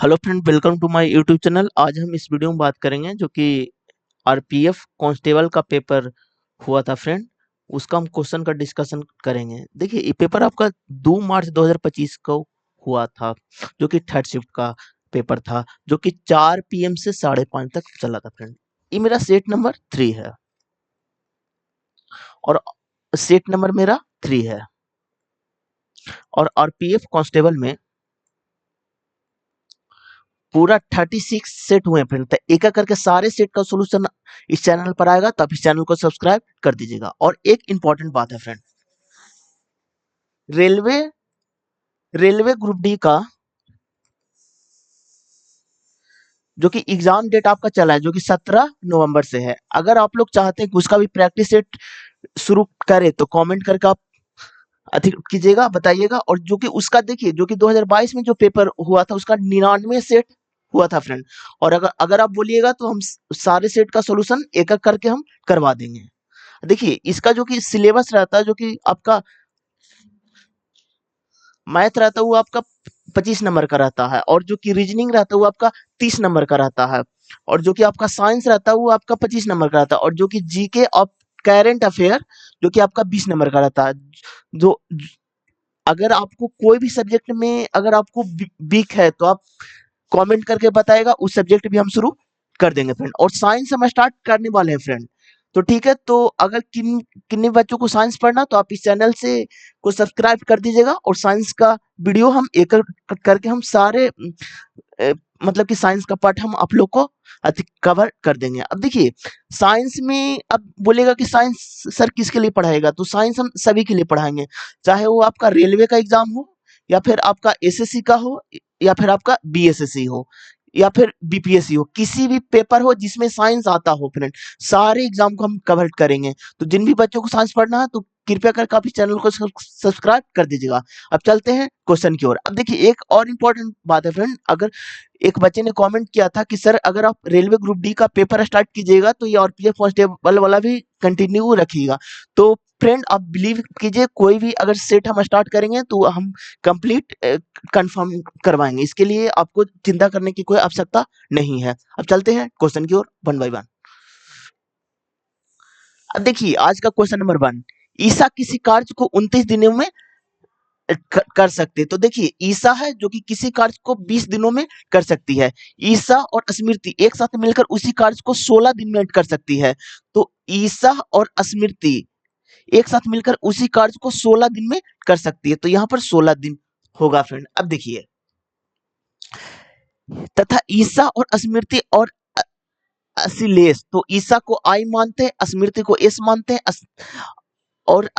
Hello friend, welcome to my YouTube channel. आज हम इस वीडियो में बात करेंगे जो कि आरपीएफ कांस्टेबल का पेपर हुआ था फ्रेंड। उसका हम क्वेश्चन का डिस्कशन करेंगे। देखिए, ये पेपर आपका 2 मार्च 2025 को हुआ था, जो कि थर्ड शिफ्ट का पेपर था, जो कि 4 पीएम से 5:30 तक चला था फ्रेंड। ये मेरा सेट नंबर 3 है और सेट नंबर मेरा 3 है। और आरपीएफ कांस्टेबल में पूरा 36 सेट हुए हैं फ्रेंड। तो एक एक करके सारे सेट का सॉल्यूशन इस चैनल पर आएगा, तो आप इस चैनल को सब्सक्राइब कर दीजिएगा। और एक इंपॉर्टेंट बात है friend, railway railway group D का जो कि एग्जाम डेट आपका चला है, जो कि 17 नवंबर से है। अगर आप लोग चाहते हैं कि उसका भी प्रैक्टिस सेट शुरू करें तो कमेंट करके आप अधिक कीजिएगा, बताइएगा। और जो कि उसका देखिए, जो कि 2022 में जो पेपर हुआ था उसका 99 सेट हुआ था फ्रेंड। और अगर अगर आप बोलिएगा तो हम सारे सेट का सॉल्यूशन एक एक करके हम करवा देंगे। देखिए, इसका जो कि सिलेबस रहता है, जो कि आपका मैथ रहता है वो आपका 25 नंबर का रहता है, और जो कि रीजनिंग रहता है वो आपका 30 नंबर का रहता है, और जो कि आपका साइंस रहता है वो आपका 25 नंबर का रहता है, और जो कि जीके और करंट अफेयर जो कि आपका 20 नंबर का रहता है। जो अगर आपको कोई भी सब्जेक्ट में अगर आपको वीक है तो आप कमेंट करके बताएगा, उस सब्जेक्ट भी हम शुरू कर देंगे फ्रेंड। और साइंस हम स्टार्ट करने वाले हैं फ्रेंड। तो ठीक है, तो अगर किन्हीं बच्चों को साइंस पढ़ना तो आप इस चैनल से को सब्सक्राइब कर दीजिएगा। और साइंस का वीडियो हम एक एक करके हम सारे अ, मतलब कि साइंस का पार्ट हम आप लोग को अधिक कवर कर देंगे। अब देखिए, साइंस में अब बोलेगा कि साइंस सर किसके लिए पढ़ाएगा, तो साइंस हम सभी के लिए पढ़ाएंगे। चाहे वो आपका रेलवे का एग्जाम हो, या फिर आपका एसएससी का हो, या फिर आपका बीएसएससी हो, या फिर बीपीएससी हो, किसी भी पेपर हो जिसमें साइंस आता हो फ्रेंड, सारे एग्जाम को हम कवर करेंगे। तो जिन भी बच्चों को साइंस पढ़ना है तो कृपया करके आप इस चैनल को सब्सक्राइब कर दीजिएगा। अब चलते हैं क्वेश्चन की ओर। अब देखिए, एक और इम्पोर्टेंट बात है फ्रेंड। अगर एक बच्चे ने कमेंट किया था कि सर अगर आप रेलवे ग्रुप डी का पेपर स्टार्ट कीजिएगा तो ये आरपीएफ कांस्टेबल वाला भी कंटिन्यू रखिएगा। तो फ्रेंड, आप बिलीव कीजिए, कोई भी अगर सेट हम स्टार्ट करेंगे तो हम कंप्लीट कंफर्म करवाएंगे। इसके लिए आपको चिंता करने की कोई आवश्यकता नहीं है। अब चलते हैं क्वेश्चन की ओर, वन बाय वन। अब देखिए, आज का क्वेश्चन नंबर 1, ईसा किसी कार्य को 29 दिनों में कर सकते हैं। तो देखिए, ईसा है जो कि किसी कार्य को 20 दिनों में कर सकती है। ईसा और स्मृति एक साथ मिलकर उसी कार्य को 16 दिन में कर सकती है। तो ईसा और स्मृति एक साथ मिलकर उसी कार्य को 16 दिन में कर सकती है। तो यहाँ पर 16 दिन होगा फ्रेंड। अब देखिए, तथा ईसा और स्मृति और अश्लेष, तो ईसा को आई मानते हैं, स्मृति को एस मानते हैं, और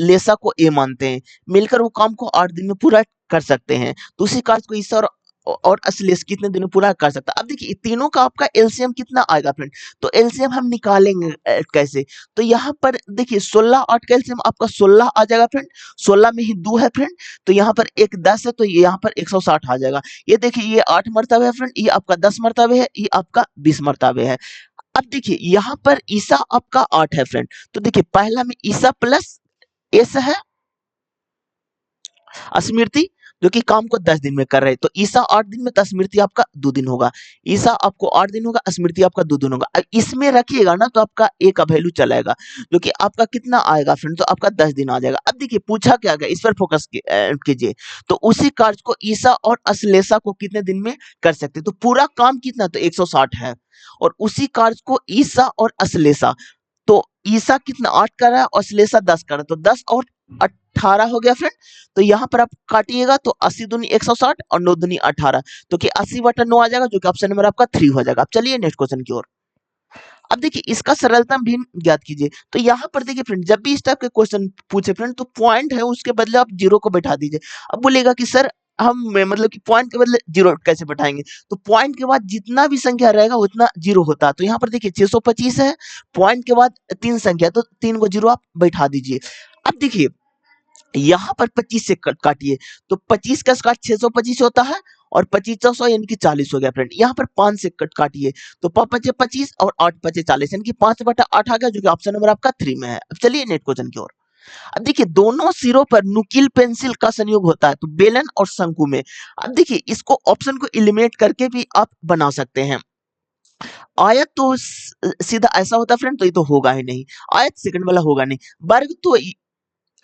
लेसा को ए मानते हैं। मिलकर वो काम को 8 दिन में पूरा कर सकते हैं। तो उसी कार्य को ईसा और अश्लेष कितने दिन में पूरा कर सकता है। अब देखिए, तीनों का आपका एलसीएम कितना आएगा फ्रेंड, तो एलसीएम हम निकालेंगे कैसे। तो यहाँ पर देखिए, 16 8 का एलसीएम आपका 16 आ जाएगा फ्रेंड। 16 में ही 2 है फ्रेंड, तो यहाँ पर एक 10 है, तो ये यहाँ पर 160 आ जाएगा। ये देखिए, ये 8 मर्तबे है फ्रेंड, ये आपका 10 मर्तबे है, ये आपका 20 मर्तबे है। अब देखिए, यहाँ पर ईसा आपका 8 है फ्रेंड। तो देखिए, पहला में ईसा प्लस एस है, स्मृति जो कि काम को 10 दिन में कर रहे हैं। तो ईसा 8 दिन में, तो स्मृति आपका 2 दिन होगा। ईसा आपको 8 दिन होगा, स्मृति आपका 2 दिन होगा। अब इसमें रखिएगा ना तो आपका ए का वैल्यू चलाएगा, जो कि आपका कितना आएगा फ्रेंड, तो आपका 10 दिन आ जाएगा। अब देखिए, पूछा क्या गया, इस पर फोकस कीजिए। तो उसी कार्य को ईसा और अश्लेषा को कितने दिन में कर सकते हैं, तो पूरा काम कितना, तो 160 है। और उसी कार्य को ईसा और अश्लेषा, तो ईसा कितना 8 कर रहा है और अश्लेषा 10 कर रहा है, तो 10 और 18 हो गया फ्रेंड। तो यहाँ पर आप काटिएगा तो 80 दूनी 160 और 9 दूनी 18, तो कि 80/9 आ जाएगा, जो कि ऑप्शन नंबर आपका 3 हो जाएगा। अब चलिए नेक्स्ट क्वेश्चन की ओर। अब देखिए, इसका सरलता भी ज्ञात कीजिए। तो यहाँ पर देखिए फ्रेंड, जब भी इस टाइप के क्वेश्चन पूछे फ्रेंड, तो पॉइंट है उसके बदले आप जीरो को बैठा दीजिए। अब बोलेगा कि सर हम मतलब कि पॉइंट के बदले जीरो कैसे बैठाएंगे, तो पॉइंट के बाद जितना भी संख्या रहेगा उतना जीरो होता है। तो यहाँ पर देखिए 625 है, पॉइंट के बाद 3 संख्या, तो 3 को जीरो आप बैठा दीजिए। अब देखिए, यहाँ पर 25 से काटिए, तो 25 का स्क्वायर 625 होता है, और 25 100 यानी कि 40 हो गया फ्रेंड। यहाँ पर 5 से काटिए, तो 5 पचे 25 और 8 पचे 40 यानी कि 5/8 आ गया, जो कि ऑप्शन नंबर आपका 3 में है। अब चलिए नेक्स्ट क्वेश्चन की ओर। अब देखिए दोनों सिरों पर नुकील पेंसिल का संयोग होता है तो बेलन और शंकु में। अब देखिए इसको ऑप्शन को एलिमिनेट करके भी आप बना सकते हैं। आयत तो सीधा ऐसा होता है फ्रेंड, तो ये तो होगा ही नहीं। आयत सेकंड वाला होगा नहीं। वर्ग तो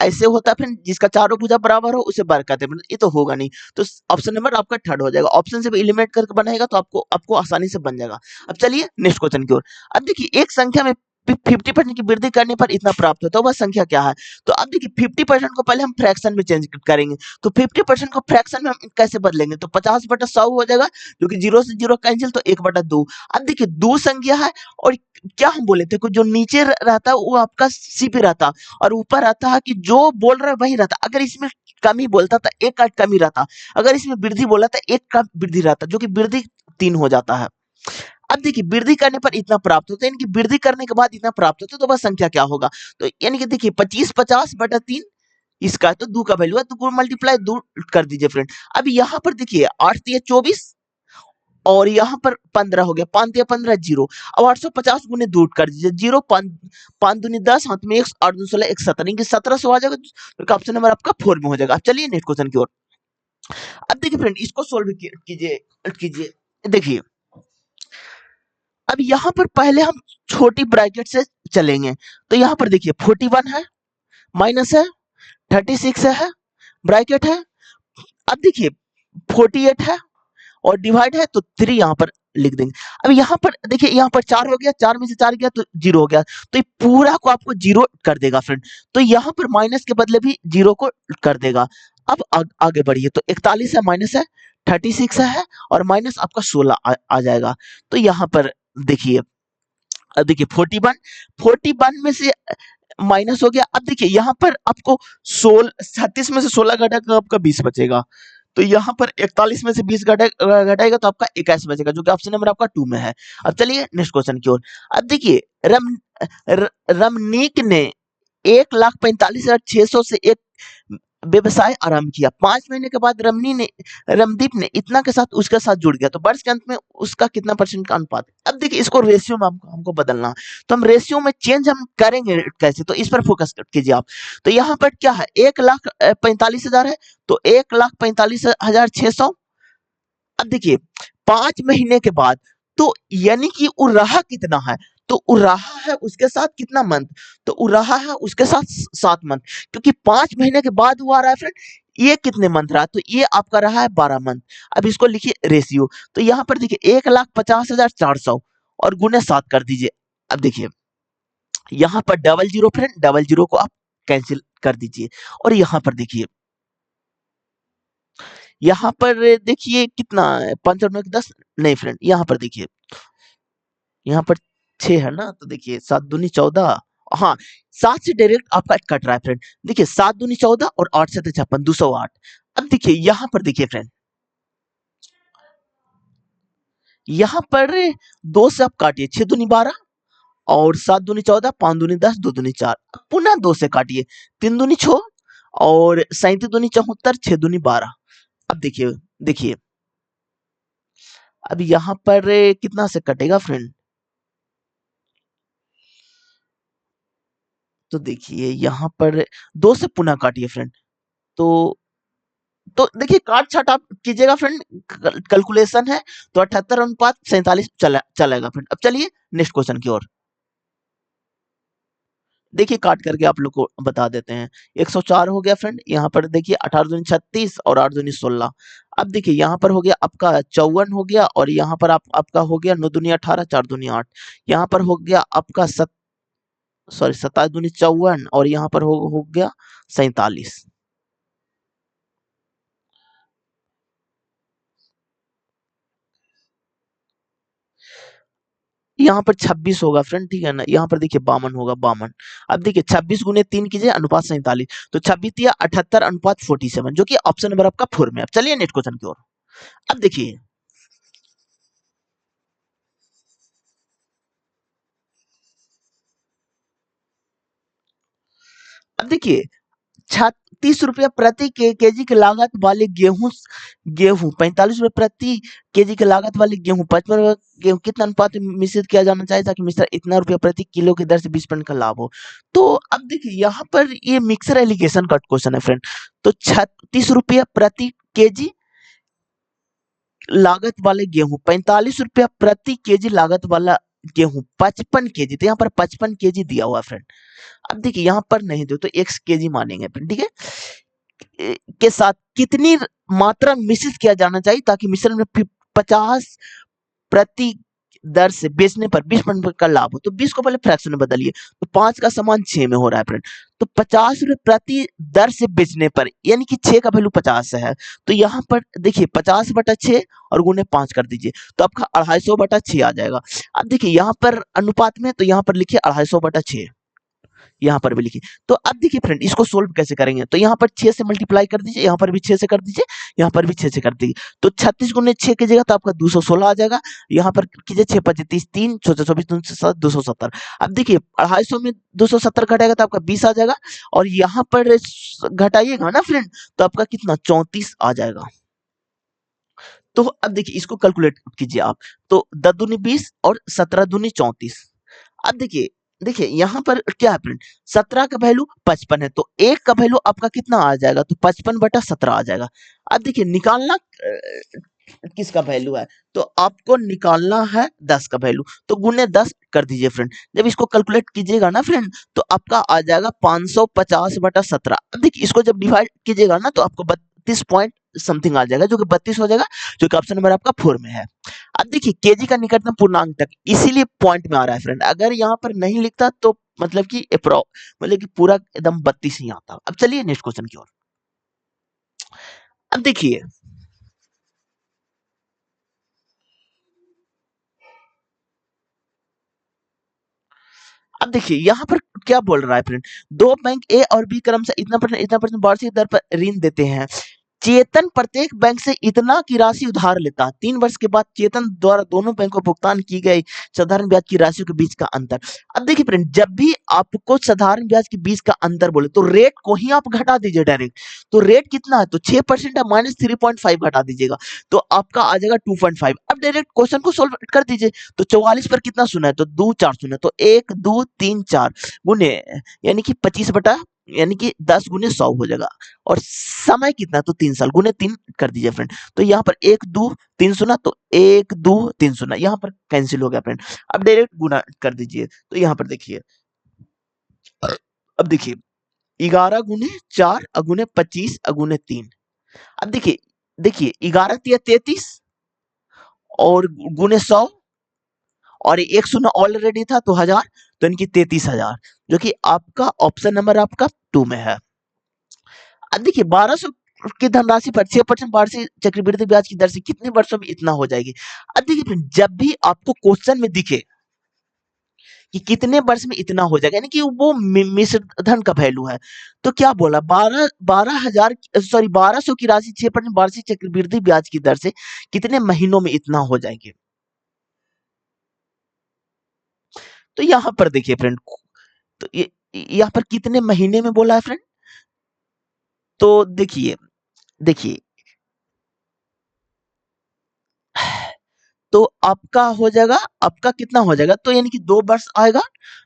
ऐसे होता है फ्रेंड, जिसका चारों भुजा बराबर हो उसे वर्ग कहते हैं फ्रेंड, ये तो होगा नहीं। तो ऑप्शन नंबर आपका थर्ड हो जाएगा। ऑप्शन से भी एलिमिनेट करके बनाएगा तो आपको आपको आसानी से बन जाएगा। अब चलिए नेक्स्ट क्वेश्चन की ओर। अब देखिए एक संख्या में 50% की वृद्धि करने पर इतना प्राप्त होता है, वह संख्या क्या है? तो अब देखिए 50% को पहले हम फ्रैक्शन में चेंज करेंगे। तो 50% को फ्रैक्शन में हम कैसे बदलेंगे? तो 50/100 हो जाएगा, जो कि जीरो से जीरो कैंसिल, तो 1/2। अब देखिए दो संख्या है और क्या हम बोले थे कि जो नीचे रहता है वो आपका सी पे रहता, और ऊपर आता है कि जो बोल रहा है वही रहता। अगर इसमें कमी बोलता तो एक का कमी रहता, अगर इसमें वृद्धि बोला तो एक का वृद्धि रहता, जो कि वृद्धि 3 हो जाता है। अब देखिए वृद्धि करने पर इतना प्राप्त होता है, यानी कि वृद्धि करने के बाद इतना प्राप्त होता है, तो वह संख्या क्या होगा? तो यानी कि देखिए 25/50 इसका तो 2 का वैल्यू है, तो 2 मल्टीप्लाई 2 कर दीजिए फ्रेंड। अब यहाँ पर देखिए 8 तिया 24 और यहाँ पर 15 हो गया, 5 तिया 15 जीरो। अब 850 गुने 2 कर दीजिए, जीरो 5 5 दूनी 10, हाथ में 1, 8 दूनी 16, 1 17, इनके 1700 आ जाएगा, तो ऑप्शन नंबर आपका 4 में हो जाएगा। अब चलिए नेक्स्ट क्वेश्चन की ओर। अब देखिए फ्रेंड इसको सोल्व कीजिए कीजिए। देखिए अब यहाँ पर पहले हम छोटी ब्रैकेट से चलेंगे। तो यहाँ पर देखिए 41 है, माइनस है, 36 है, ब्रैकेट है। अब देखिए 48 है और डिवाइड है, तो 3 यहाँ पर लिख देंगे। अब यहाँ पर देखिए यहाँ पर 4 हो गया, 4 में से 4 गया तो 0 हो गया, तो ये पूरा को आपको 0 कर देगा फ्रेंड। तो यहाँ पर माइनस के बदले भी 0 को कर देगा। अब आगे बढ़िए, तो 41 है, माइनस है, 36 है और माइनस आपका 16 आ जाएगा। तो यहाँ पर देखिए, अब देखिए 41 में से माइनस हो गया। अब देखिए यहाँ पर आपको 36 में से 16 घटाकर आपका 20 बचेगा। तो यहाँ पर 41 में से 20 घटाएगा तो आपका 21 बचेगा, जो कि ऑप्शन नंबर आपका 2 में है। अब चलिए नेक्स्ट क्वेश्चन की ओर। अब देखिए रमनीक ने 1,45,600 से एक व्यवसाय आरंभ किया। 5 महीने के बाद रमदीप ने इतना के साथ उसके साथ जुड़ गया, तो वर्ष के अंत में उसका कितना परसेंट का अनुपात है? अब देखिए इसको रेशियो में हमको बदलना है, तो हम रेशियो में चेंज हम करेंगे कैसे, तो इस पर फोकस कीजिए आप। तो यहाँ पर क्या है, 1,45,000 है, तो 1,45,600। अब देखिए 5 महीने के बाद, तो यानी कि उराहा कितना है, तो उराहा है उसके साथ कितना मंथ, तो उराहा है उसके साथ 7 मंथ, क्योंकि 5 महीने के बाद हुआ रहा है फ्रेंड। ये कितने मंथ रहा, तो ये आपका रहा है 12 मंथ। अब इसको लिखिए रेशियो। तो यहाँ पर देखिए 1,50,400 और गुने 7 कर दीजिए। अब देखिए यहाँ पर double zero friend, double zero को आप कैंसिल कर दीजिए। और यहाँ पर देखिए, यहाँ पर देखिए कितना है, 5 और 9 की 10, नहीं फ्रेंड यहाँ पर देखिए, यहाँ पर 6 है ना, तो देखिए 7 दूनी 14, हाँ 7 से डायरेक्ट आपका कट रहा है फ्रेंड। देखिए 7 दूनी 14 और 8 से 56, 208। अब देखिए यहाँ पर देखिए फ्रेंड, यहाँ पर 2 से आप काटिए, 6 दूनी 12 और 7 दूनी 14, 5 दूनी 10, 2 दूनी 4, पुनः 2 से काटिए, 3 दूनी 6 और 37 दूनी 74, 6 दूनी 12। अब देखिए देखिए अब यहाँ पर कितना से कटेगा फ्रेंड, तो देखिए यहाँ पर 2 से पुनः काटिए फ्रेंड। तो देखिए काट छाट आप कीजिएगा फ्रेंड, कैलकुलेशन है, तो 78/47 चलेगा फ्रेंड। अब चलिए नेक्स्ट क्वेश्चन की ओर। देखिए काट करके आप लोग को बता देते हैं। 104 हो गया फ्रेंड, यहाँ पर देखिए 18 दूनी 36 और 8 दूनी 16। अब देखिए यहाँ पर हो गया आपका 54 हो गया, और यहाँ पर आपका हो गया 9 दूनी 18, 4 दूनी 8। यहाँ पर हो गया आपका 27 दूनी 54 और यहाँ पर हो गया 47। यहाँ पर 26 होगा फ्रेंड, ठीक है ना, यहाँ पर देखिए 52 होगा, 52। अब देखिए 26 गुने 3 कीजिए, अनुपात 47, तो 26 या 78 अनुपात 47, जो कि ऑप्शन नंबर आपका 4 में। अब चलिए नेक्स्ट क्वेश्चन की ओर। अब देखिए, अब देखिए ₹36 प्रति केजी की लागत वाले गेहूं गेहूं ₹45 प्रति केजी की लागत वाले गेहूं ₹55 गेहूं कितना अनुपात में मिश्रित किया जाना चाहिए ताकि मिश्रण इतना रुपया प्रति किलो की दर से 20% का लाभ हो। तो अब देखिए यहाँ पर ये मिक्सर एलिगेशन का क्वेश्चन है फ्रेंड। तो ₹36 प्रति केजी लागत वाले गेहूं, ₹45 प्रति केजी लागत वाला गेहूं 55 केजी, तो यहाँ पर 55 केजी दिया हुआ फ्रेंड। अब देखिए यहाँ पर नहीं दो तो x केजी मानेंगे फ्रेंड, ठीक है। के साथ कितनी मात्रा मिश्रित किया जाना चाहिए ताकि मिश्रण में 50 प्रति दर से बेचने पर 20% का लाभ हो। तो 20 को पहले फ्रैक्शन में बदलिए, तो 5 का समान 6 में हो रहा है फ्रेंड। तो ₹50 प्रति दर से बेचने पर, यानी कि 6 का वैल्यू 50 है, तो यहाँ पर देखिए 50/6 और गुने 5 कर दीजिए, तो आपका 250/6 आ जाएगा। अब देखिए यहाँ पर अनुपात में, तो यहाँ पर लिखिए 250/6, यहाँ पर भी लिखिए। तो अब देखिए फ्रेंड इसको सोल्व कैसे करेंगे, तो यहाँ पर 6 से मल्टीप्लाई कर दीजिए, यहाँ पर भी 6 से कर दीजिए, यहाँ पर भी 6 से कर दीजिए। तो 36 गुने 6 कीजिएगा तो आपका 216 आ जाएगा। यहाँ पर कीजिए 6 5 30 3 14 24 7 270। अब देखिए 250 में 270 घटाएगा तो आपका 20 आ जाएगा, और यहाँ पर घटाइएगा ना फ्रेंड तो आपका कितना 34 आ जाएगा। तो अब देखिए इसको कैलकुलेट कीजिए आप, तो 10 दूनी 20 और 17 दूनी 34। अब देखिए देखिए यहाँ पर क्या है फ्रेंड, 17 का वैल्यू 55 है, तो 1 का वैल्यू आपका कितना आ जाएगा, तो 55/17 आ जाएगा। अब देखिए निकालना किसका वैल्यू है, तो आपको निकालना है 10 का वैल्यू, तो गुने 10 कर दीजिए फ्रेंड। जब इसको कैलकुलेट कीजिएगा ना फ्रेंड तो आपका आ जाएगा 550/17। अब देखिए इसको जब डिवाइड कीजिएगा ना तो आपको 32 पॉइंट समथिंग आ जाएगा, जो कि 32 हो जाएगा, जो कि ऑप्शन नंबर आपका 4 में है। अब देखिए केजी का निकटतम पूर्णांक तक, इसीलिए पॉइंट में आ रहा है फ्रेंड। अगर यहाँ पर नहीं लिखता तो मतलब कि मतलब कि पूरा एकदम 32 ही आता। अब चलिए नेक्स्ट क्वेश्चन की ओर। अब देखिए अब देखिए यहाँ पर क्या बोल रहा है फ्रेंड, दो बैंक ए और बी क्रमशः इतना परसेंट वार्षिक दर पर ऋण देते हैं। चेतन प्रत्येक बैंक से इतना की राशि उधार लेता है। 3 वर्ष के बाद चेतन द्वारा दोनों बैंकों को भुगतान की गई साधारण ब्याज की राशियों के बीच का अंतर। अब देखिए फ्रेंड जब भी आपको साधारण ब्याज के बीच का अंतर बोले तो रेट को ही आप घटा दीजिए डायरेक्ट। तो रेट कितना है, तो 6% है, -3.5 घटा दीजिएगा तो आपका आ जाएगा 2.5। अब डायरेक्ट क्वेश्चन को सोल्व कर दीजिए। तो 44 पर कितना सुना है, तो 2 4 सुना है, तो 1 2 3 4 गुने, यानी कि 25 बटा, यानी कि 10 गुने 100 हो जाएगा। और समय कितना, तो 3 साल, गुने 3 कर दीजिए फ्रेंड। तो यहाँ पर 1 2 3 सुना, तो 1 2 3 सुना, यहाँ पर कैंसिल हो गया फ्रेंड। अब डायरेक्ट गुना कर दीजिए, तो यहाँ पर देखिए, अब देखिए 11 गुने 4 अगुने 25 अगुने 3। अब देखिए देखिए 11 तिया 33 और गुने 100, और एक शून्य ऑलरेडी था तो 1000, तो इनकी 33,000, जो कि आपका ऑप्शन नंबर आपका 2 में है। अब देखिए 1200 की धनराशि पर 6% वार्षिक चक्रवृद्धि ब्याज की दर से कितने वर्षों में इतना हो जाएगी। अब देखिए फ्रेंड जब भी आपको क्वेश्चन में दिखे कि कितने वर्ष में इतना हो जाएगा, यानी कि वो मिश्र धन का वैल्यू है, तो क्या बोला 1200 की राशि 6% वार्षिक चक्रवृद्धि ब्याज की दर से कितने महीनों में इतना हो जाएगी। तो यहाँ पर देखिए फ्रेंड, तो ये यहाँ पर कितने महीने में बोला है फ्रेंड, तो देखिए देखिए तो आपका हो जाएगा, आपका कितना हो जाएगा, तो यानी कि 2 वर्ष आएगा,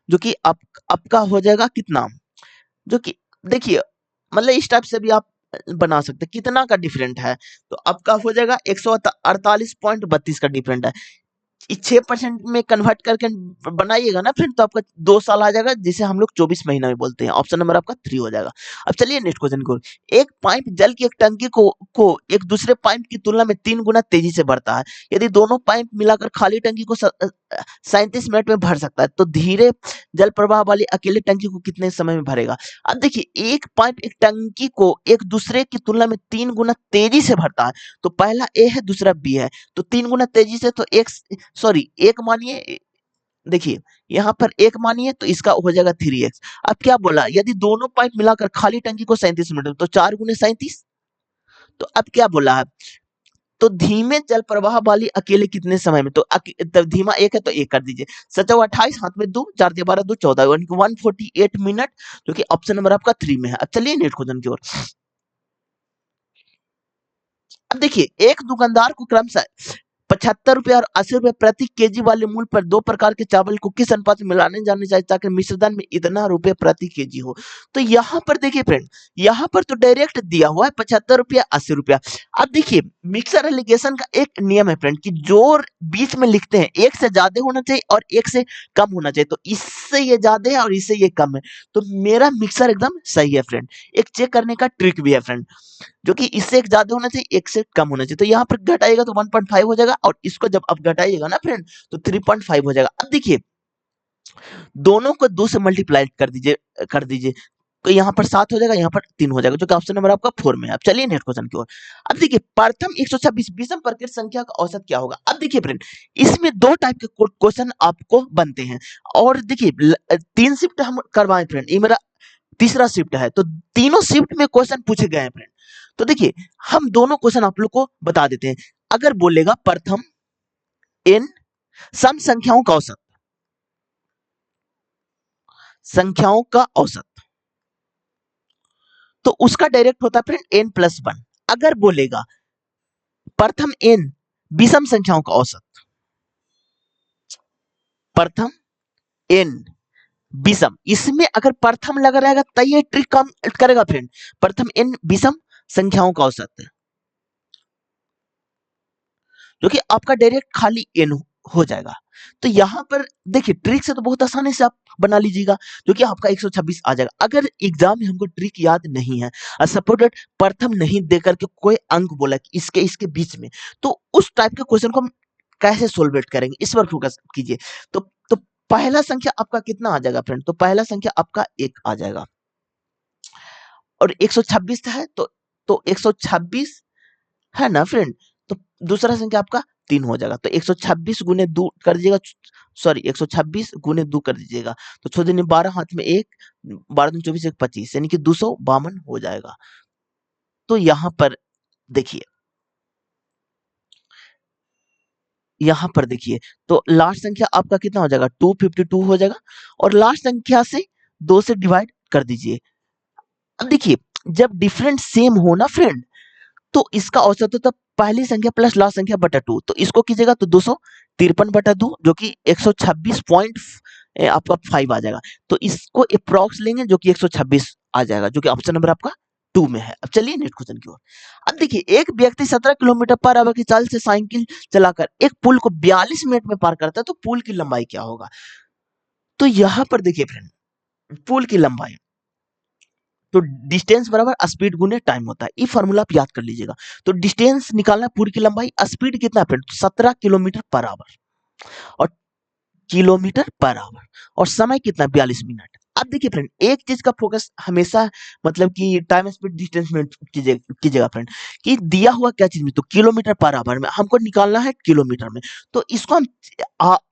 जो कि आपका हो जाएगा कितना, जो कि देखिए मतलब इस टाइप से भी आप बना सकते हैं कितना का डिफरेंट है, तो आपका हो जाएगा 148.32 का डिफरेंट है। 6% में कन्वर्ट करके बनाइएगा ना फ्रेंड तो आपका 2 साल आ जाएगा, जिसे हम लोग 24 महीना में बोलते हैं। ऑप्शन नंबर आपका 3 हो जाएगा। अब चलिए नेक्स्ट क्वेश्चन को। एक पाइप जल की एक टंकी को एक दूसरे पाइप की तुलना में 3 गुना तेजी से भरता है। यदि दोनों पाइप मिलाकर खाली टंकी को 37 मिनट में भर सकता है, तो धीरे जल प्रवाह वाली अकेले टंकी को कितने समय में भरेगा। अब देखिए एक पाइप एक टंकी को एक दूसरे की तुलना में 3 गुना तेजी से भरता है, तो पहला ए है दूसरा बी है, तो 3 गुना तेजी से, तो एक मानिए, देखिए यहाँ पर एक मानिए तो इसका हो जाएगा 3x। अब क्या बोला, यदि दोनों पाइप मिलाकर खाली टंकी को 37 मिनट में, तो 4 गुने 37। तो अब क्या बोला है, तो धीमे जल प्रवाह वाली अकेले कितने समय में, तो तब धीमा एक है तो एक कर दीजिए। सचा हुआ 28, हाथ में 2, 4 दिया 12, 2 14, 148 मिनट, जो कि ऑप्शन नंबर आपका 3 में है। अब चलिए नेक्स्ट क्वेश्चन की ओर। अब देखिए एक दुकानदार को क्रमशः 75 रुपए और 80 रुपए प्रति केजी वाले मूल्य पर दो प्रकार के चावल को किस अनुपात में मिलाने जाने चाहिए ताकि मिश्रदान में इतना रुपए प्रति केजी हो। तो यहाँ पर देखिए फ्रेंड, यहाँ पर तो डायरेक्ट दिया हुआ है 75 रुपया 80 रुपया। अब देखिए मिक्सर एलिगेशन का एक नियम है फ्रेंड कि जो बीच में लिखते हैं एक से ज्यादा होना चाहिए और एक से कम होना चाहिए, तो इससे ये ज्यादा है और इससे ये कम है, तो मेरा मिक्सर एकदम सही है फ्रेंड। एक चेक करने का ट्रिक भी है फ्रेंड, जो कि इससे एक ज्यादा होना चाहिए एक से कम होना चाहिए, तो यहाँ पर घटाइएगा तो 1.5 हो जाएगा और इसको जब आप घटाइएगा ना फ्रेंड तो 3.5 हो जाएगा। अब देखिए दोनों को 2 से मल्टीप्लाई कर दीजिए तो यहाँ पर 7 हो जाएगा, यहाँ पर 3 हो जाएगा, जो कि ऑप्शन नंबर आपका 4 में है। अब चलिए नेक्स्ट क्वेश्चन की ओर। अब देखिए प्रथम 126 विषम प्रकृत संख्या का औसत क्या होगा। अब देखिए फ्रेंड इसमें दो टाइप के क्वेश्चन आपको बनते हैं, और देखिए 3 शिफ्ट हम करवाएं फ्रेंड, ये मेरा तीसरा शिफ्ट है, तो तीनों शिफ्ट में क्वेश्चन पूछे गए हैं फ्रेंड। तो देखिए हम दोनों क्वेश्चन आप लोग को बता देते हैं। अगर बोलेगा प्रथम n सम संख्याओं का औसत, संख्याओं का औसत, तो उसका डायरेक्ट होता है फ्रेंड n+1। अगर बोलेगा प्रथम n विषम संख्याओं का औसत, प्रथम n विषम, इसमें अगर प्रथम लगा रहेगा तो ये ट्रिक काम करेगा फ्रेंड। प्रथम n विषम संख्याओं का औसत है, जो कि आपका डायरेक्ट खाली n हो जाएगा। तो यहाँ पर देखिए ट्रिक से तो बहुत आसानी से आप बना लीजिएगा, जो कि आपका 126 आ जाएगा। अगर एग्जाम में हमको ट्रिक याद नहीं है, सपोर्टेड प्रथम नहीं देकर के कोई अंक बोला कि इसके इसके बीच में, तो उस टाइप के क्वेश्चन को हम कैसे सोल्वेट करेंगे इस पर फोकस कीजिए। तो पहला संख्या आपका कितना आ जाएगा फ्रेंड, तो पहला संख्या आपका 1 आ जाएगा, और 126 है तो 126 है ना फ्रेंड, तो दूसरा संख्या आपका 3 हो जाएगा, तो 126 गुने 2 कर दीजिएगा, सॉरी 126 गुने 2 कर दीजिएगा, तो 6 दिन 12, हाथ में 1, 12 दिन 24, 1 25, यानी कि 252 हो जाएगा। तो यहाँ पर देखिए, यहाँ पर देखिए तो लास्ट संख्या आपका कितना हो जाएगा 252 हो जाएगा, और लास्ट संख्या से 2 से डिवाइड कर दीजिए। अब देखिए जब डिफरेंट सेम हो ना फ्रेंड, तो इसका औसत होता पहली संख्या प्लस लास्ट संख्या बटा 2, तो इसको कीजिएगा तो 253 बटा 2, जो कि 126 पॉइंट आपका 5 आ जाएगा। तो इसको अप्रॉक्स लेंगे जो कि 126 आ जाएगा, जो कि ऑप्शन नंबर आपका 2 में है। अब चलिए नेक्स्ट क्वेश्चन की ओर। अब देखिए एक व्यक्ति 17 किलोमीटर पर आवर की चाल से साइकिल चलाकर एक पुल को 42 मिनट में पार करता है, तो पुल की लंबाई क्या होगा। तो यहाँ पर देखिए फ्रेंड पुल की लंबाई, तो डिस्टेंस बराबर स्पीड गुने टाइम होता है, ये फॉर्मूला आप याद कर लीजिएगा। तो डिस्टेंस निकालना पूरी की लंबाई, स्पीड कितना है फ्रेंड 17 किलोमीटर पर आवर, और किलोमीटर पर आवर, और समय कितना 42 मिनट। अब देखिए फ्रेंड एक चीज का फोकस हमेशा मतलब कि टाइम स्पीड डिस्टेंस में कीजिएगा फ्रेंड, कि दिया हुआ क्या चीज में, तो किलोमीटर पर आवर में हमको निकालना है किलोमीटर में, तो इसको हम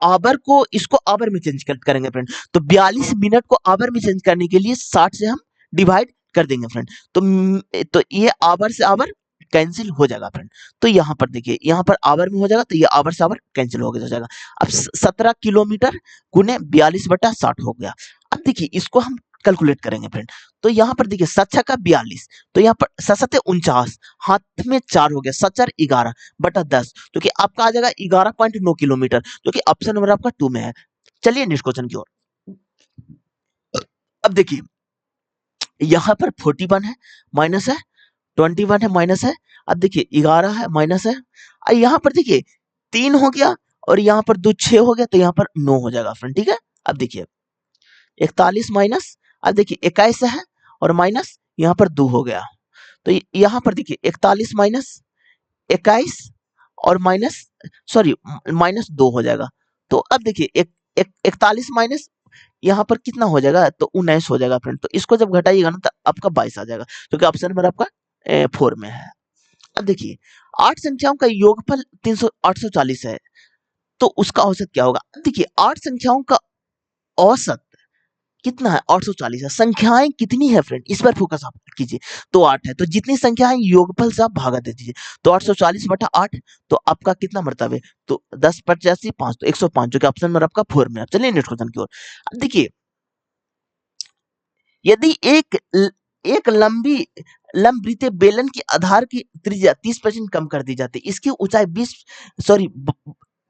आवर को इसको आवर में चेंज करेंगे फ्रेंड, तो 42 मिनट को आवर में चेंज करने के लिए 60 से हम डिवाइड कर देंगे फ्रेंड, तो ये आवर से आवर कैंसिल हो जाएगा फ्रेंड। तो यहाँ पर देखिए यहाँ पर आवर में हो जाएगा, तो ये आवर से आवर कैंसिल हो जाएगा। अब 17 किलोमीटर गुने 42/60 हो गया। अब देखिए इसको हम कैलकुलेट करेंगे फ्रेंड, तो यहाँ पर देखिए 7 का 42, तो यहाँ पर 7 49, हाथ में 4 हो गया, 7 11 बटा 10, जो कि आपका आ जाएगा 11.9 किलोमीटर, जो कि ऑप्शन नंबर आपका 2 में है। चलिए नेक्स्ट क्वेश्चन की ओर। अब देखिए यहाँ पर 41 है माइनस है, 21 है माइनस है, अब देखिए 11 है माइनस है, और यहाँ पर देखिए 3 हो गया, और यहाँ पर 2 6 हो गया, तो यहाँ पर 9 हो जाएगा फ्रेंड, ठीक है। अब देखिए 41 माइनस, अब देखिए 21 है और माइनस यहाँ पर 2 हो गया, तो यहाँ पर देखिए 41 माइनस 21 और माइनस सॉरी माइनस 2 हो जाएगा। तो अब देखिए 41 माइनस यहाँ पर कितना हो जाएगा, तो 19 हो जाएगा फ्रेंड, तो इसको जब घटाइएगा ना तो आपका 22 आ जाएगा, क्योंकि ऑप्शन नंबर आपका 4 में है। अब देखिए 8 संख्याओं का योगफल 840 है, तो उसका औसत क्या होगा। अब देखिए 8 संख्याओं का औसत कितना है 840 है। संख्याएं कितनी है फ्रेंड, इस पर फोकस आप कीजिए। तो 8 है, तो जितनी संख्या है योगफल से आप भागा दे दीजिए। तो 840 बटा 8, तो आपका कितना मरतबा है, तो 10 85 5, तो 105, जो कि ऑप्शन नंबर आपका 4 में है। चलिए नेक्स्ट क्वेश्चन की ओर। अब देखिए, यदि एक लंबी लंबवृत्तीय बेलन की आधार की त्रिज्या 30% कम कर दी जाती, इसकी ऊंचाई 20 सॉरी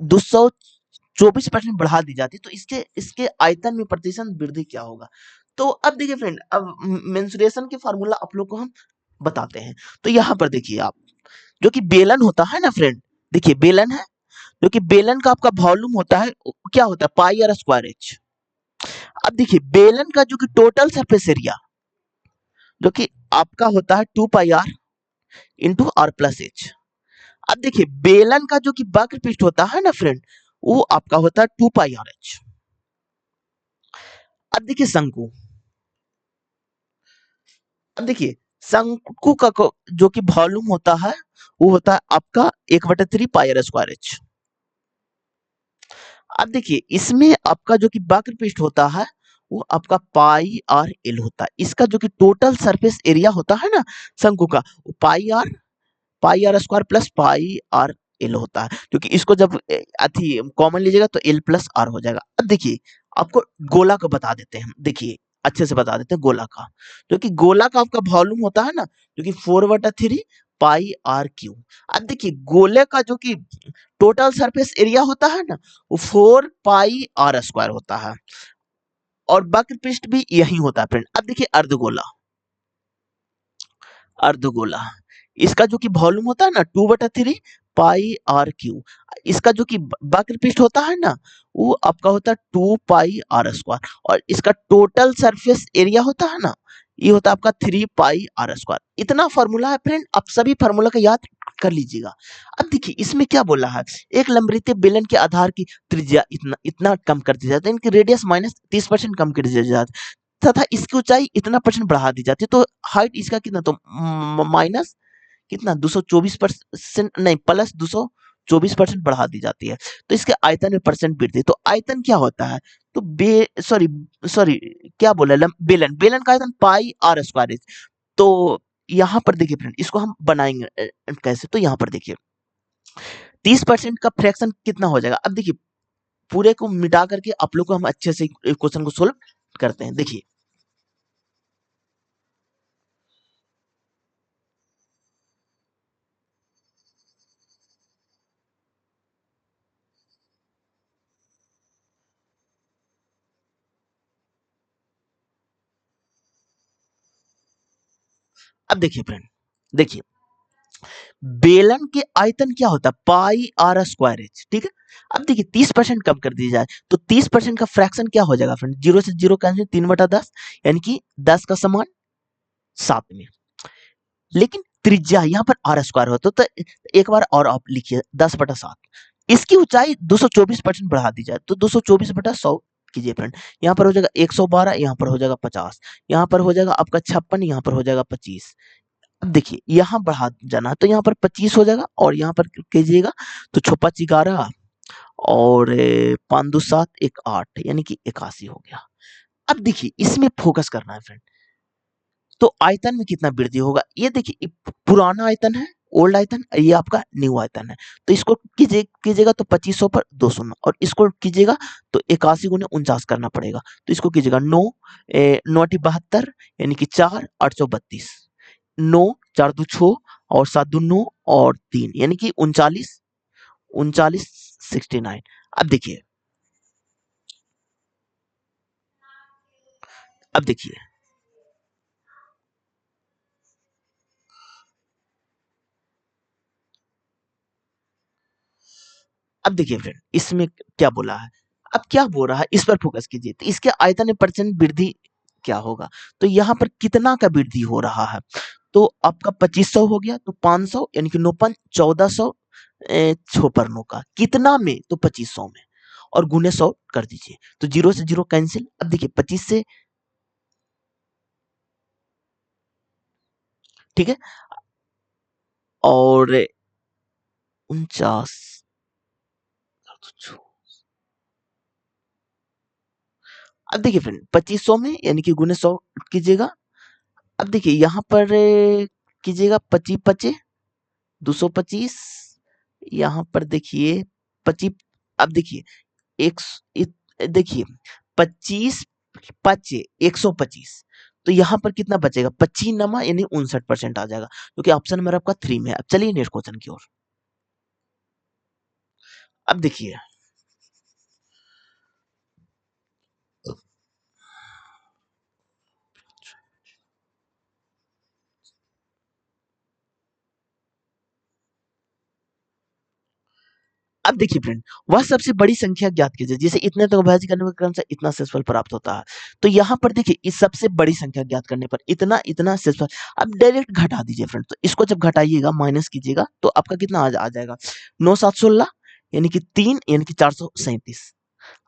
224% बढ़ा दी जाती, तो इसके इसके आयतन में प्रतिशत वृद्धि क्या होगा। तो अब देखिए फ्रेंड, अब मेंसुरेशन के फार्मूला आप लोग को हम बताते हैं। तो यहाँ पर देखिए आप, जो कि बेलन होता है ना फ्रेंड, देखिए बेलन है, जो कि बेलन का आपका वॉल्यूम होता है, क्या होता है, पाई आर स्क्वायर एच। अब देखिए बेलन का जो कि टोटल सरफेस एरिया, जो कि आपका होता है 2 pi r into r plus h. अब देखिए बेलन का जो कि वक्र पृष्ठ होता है ना फ्रेंड, वो आपका होता है 2 पाई आर एच। अब देखिए शंकु, अब देखिए शंकु का जो कि वॉल्यूम होता है, वो होता है आपका 1/3 पाई आर स्क्वायर एच। अब देखिए इसमें आपका जो कि वक्र पृष्ठ होता है, वो आपका पाई आर एल होता है। इसका जो कि टोटल सरफेस एरिया होता है ना शंकु का, वो pi r square plus pi r l होता है, क्योंकि इसको जब अथी कॉमन लीजिएगा तो एल प्लस आर हो जाएगा। अब देखिए आपको गोला को बता देते हैं, देखिए अच्छे से बता देते हैं गोला का, जो कि गोला का आपका वॉल्यूम होता है ना, जो कि 4/3 पाई आर क्यू। अब देखिए गोले का जो कि टोटल सरफेस एरिया होता है ना, वो 4 पाई आर स्क्वायर होता है, और वक्र पृष्ठ भी यही होता है फ्रेंड। अब देखिए अर्धगोला, अर्धगोला इसका जो कि वॉल्यूम होता है ना 2/3 पाई आर क्यू। इसका जो कि वक्र पृष्ठ होता है ना, वो आपका होता है 2 पाई आर स्क्वायर, और इसका टोटल सरफेस एरिया होता है ना, ये होता है आपका 3 पाई आर स्क्वायर। इतना फॉर्मूला है फ्रेंड, आप सभी फॉर्मूला का याद कर लीजिएगा। अब देखिए इसमें क्या बोला है, एक लंबवृत्तीय बेलन के आधार की त्रिज्या इतना इतना कम कर दी जाती है, इनकी रेडियस -30% कम कर दी जाती है, तथा इसकी ऊंचाई इतना परसेंट बढ़ा दी जाती है। तो हाइट इसका कितना, तो माइनस कितना 224% नहीं, प्लस 224% बढ़ा दी जाती है। तो इसके आयतन में परसेंट वृद्धि, तो आयतन क्या होता है, तो बे सॉरी सॉरी क्या बोला, बेलन बेलन का आयतन पाई आर स्क्वायर। तो यहाँ पर देखिए फ्रेंड, इसको हम बनाएंगे कैसे, तो यहाँ पर देखिए 30% का फ्रैक्शन कितना हो जाएगा। अब देखिए पूरे को मिटा करके आप लोग को हम अच्छे से क्वेश्चन को सोल्व करते हैं। देखिए अब देखिए फ्रेंड, देखिए बेलन के आयतन क्या होता है, पाई आर स्क्वायर एच, ठीक है। अब देखिए 30% कम कर दी जाए, तो 30% का फ्रैक्शन क्या हो जाएगा फ्रेंड, 0 से 0 कैंसिल, 3/10, यानी कि 10 का समान 7 में। लेकिन त्रिज्या यहाँ पर आर स्क्वायर होता, तो एक बार और आप लिखिए 10/7। इसकी ऊंचाई 224% बढ़ा दी जाए, तो 224/100 कीजिए फ्रेंड। यहाँ पर हो जाएगा 112, यहाँ पर हो जाएगा 50, यहाँ पर हो जाएगा आपका 56, यहाँ पर हो जाएगा 25। अब देखिए यहाँ बढ़ा जाना, तो यहाँ पर 25 हो जाएगा, और यहाँ पर कीजिएगा तो 6×5 = 11, और 5×2 = 7, 1 8, यानी कि 81 हो गया। अब देखिए इसमें फोकस करना है फ्रेंड, तो आयतन में कितना वृद्धि होगा, ये देखिए पुराना आयतन है, ओल्ड आयतन, ये आपका न्यू आयतन है। तो इसको कीजिएगा तो 2500 पर 2 शून्य, और इसको कीजिएगा तो 81 × 49 करना पड़ेगा। तो इसको कीजिएगा 9 9 72, यानी कि 4 832, 9 4 2 6, और 7 2 9, और 3, यानी कि 39 39 69। अब देखिए, अब देखिए, अब देखिए फ्रेंड, इसमें क्या बोला है, अब क्या बोल रहा है इस पर फोकस कीजिए। तो इसके आयतन में परसेंट वृद्धि क्या होगा, तो यहाँ पर कितना का वृद्धि हो रहा है, तो आपका 2500 हो गया, तो 500, यानी कि 9×5 = 1400, 6 पर 9 का कितना में, तो 2500 में, और गुने 100 कर दीजिए, तो 0 से 0 कैंसिल। अब देखिए 25 से, ठीक है, और 49, अब देखिए फ्रेंड 2500 में यानी कि गुने 100 कीजिएगा। अब देखिए यहाँ पर कीजिएगा 25 पचे 225, यहाँ पर देखिए 25। अब देखिए एक देखिए 25 पचे 125, तो यहाँ पर कितना बचेगा 25 नमा यानी 59% आ जाएगा, जो कि ऑप्शन नंबर आपका 3 में है। अब चलिए नेक्स्ट क्वेश्चन की ओर। अब देखिए अब देखिए फ्रेंड, वह सबसे बड़ी संख्या ज्ञात कीजिए जिसे इतने तक विभाजित करने के क्रम से इतना शेषफल प्राप्त होता है। तो यहाँ पर देखिए इस सबसे बड़ी संख्या ज्ञात करने पर इतना इतना शेषफल, अब डायरेक्ट घटा दीजिए फ्रेंड। तो इसको जब घटाइएगा माइनस कीजिएगा तो आपका कितना आ जाएगा 9716 यानी कि 3 यानी कि 437।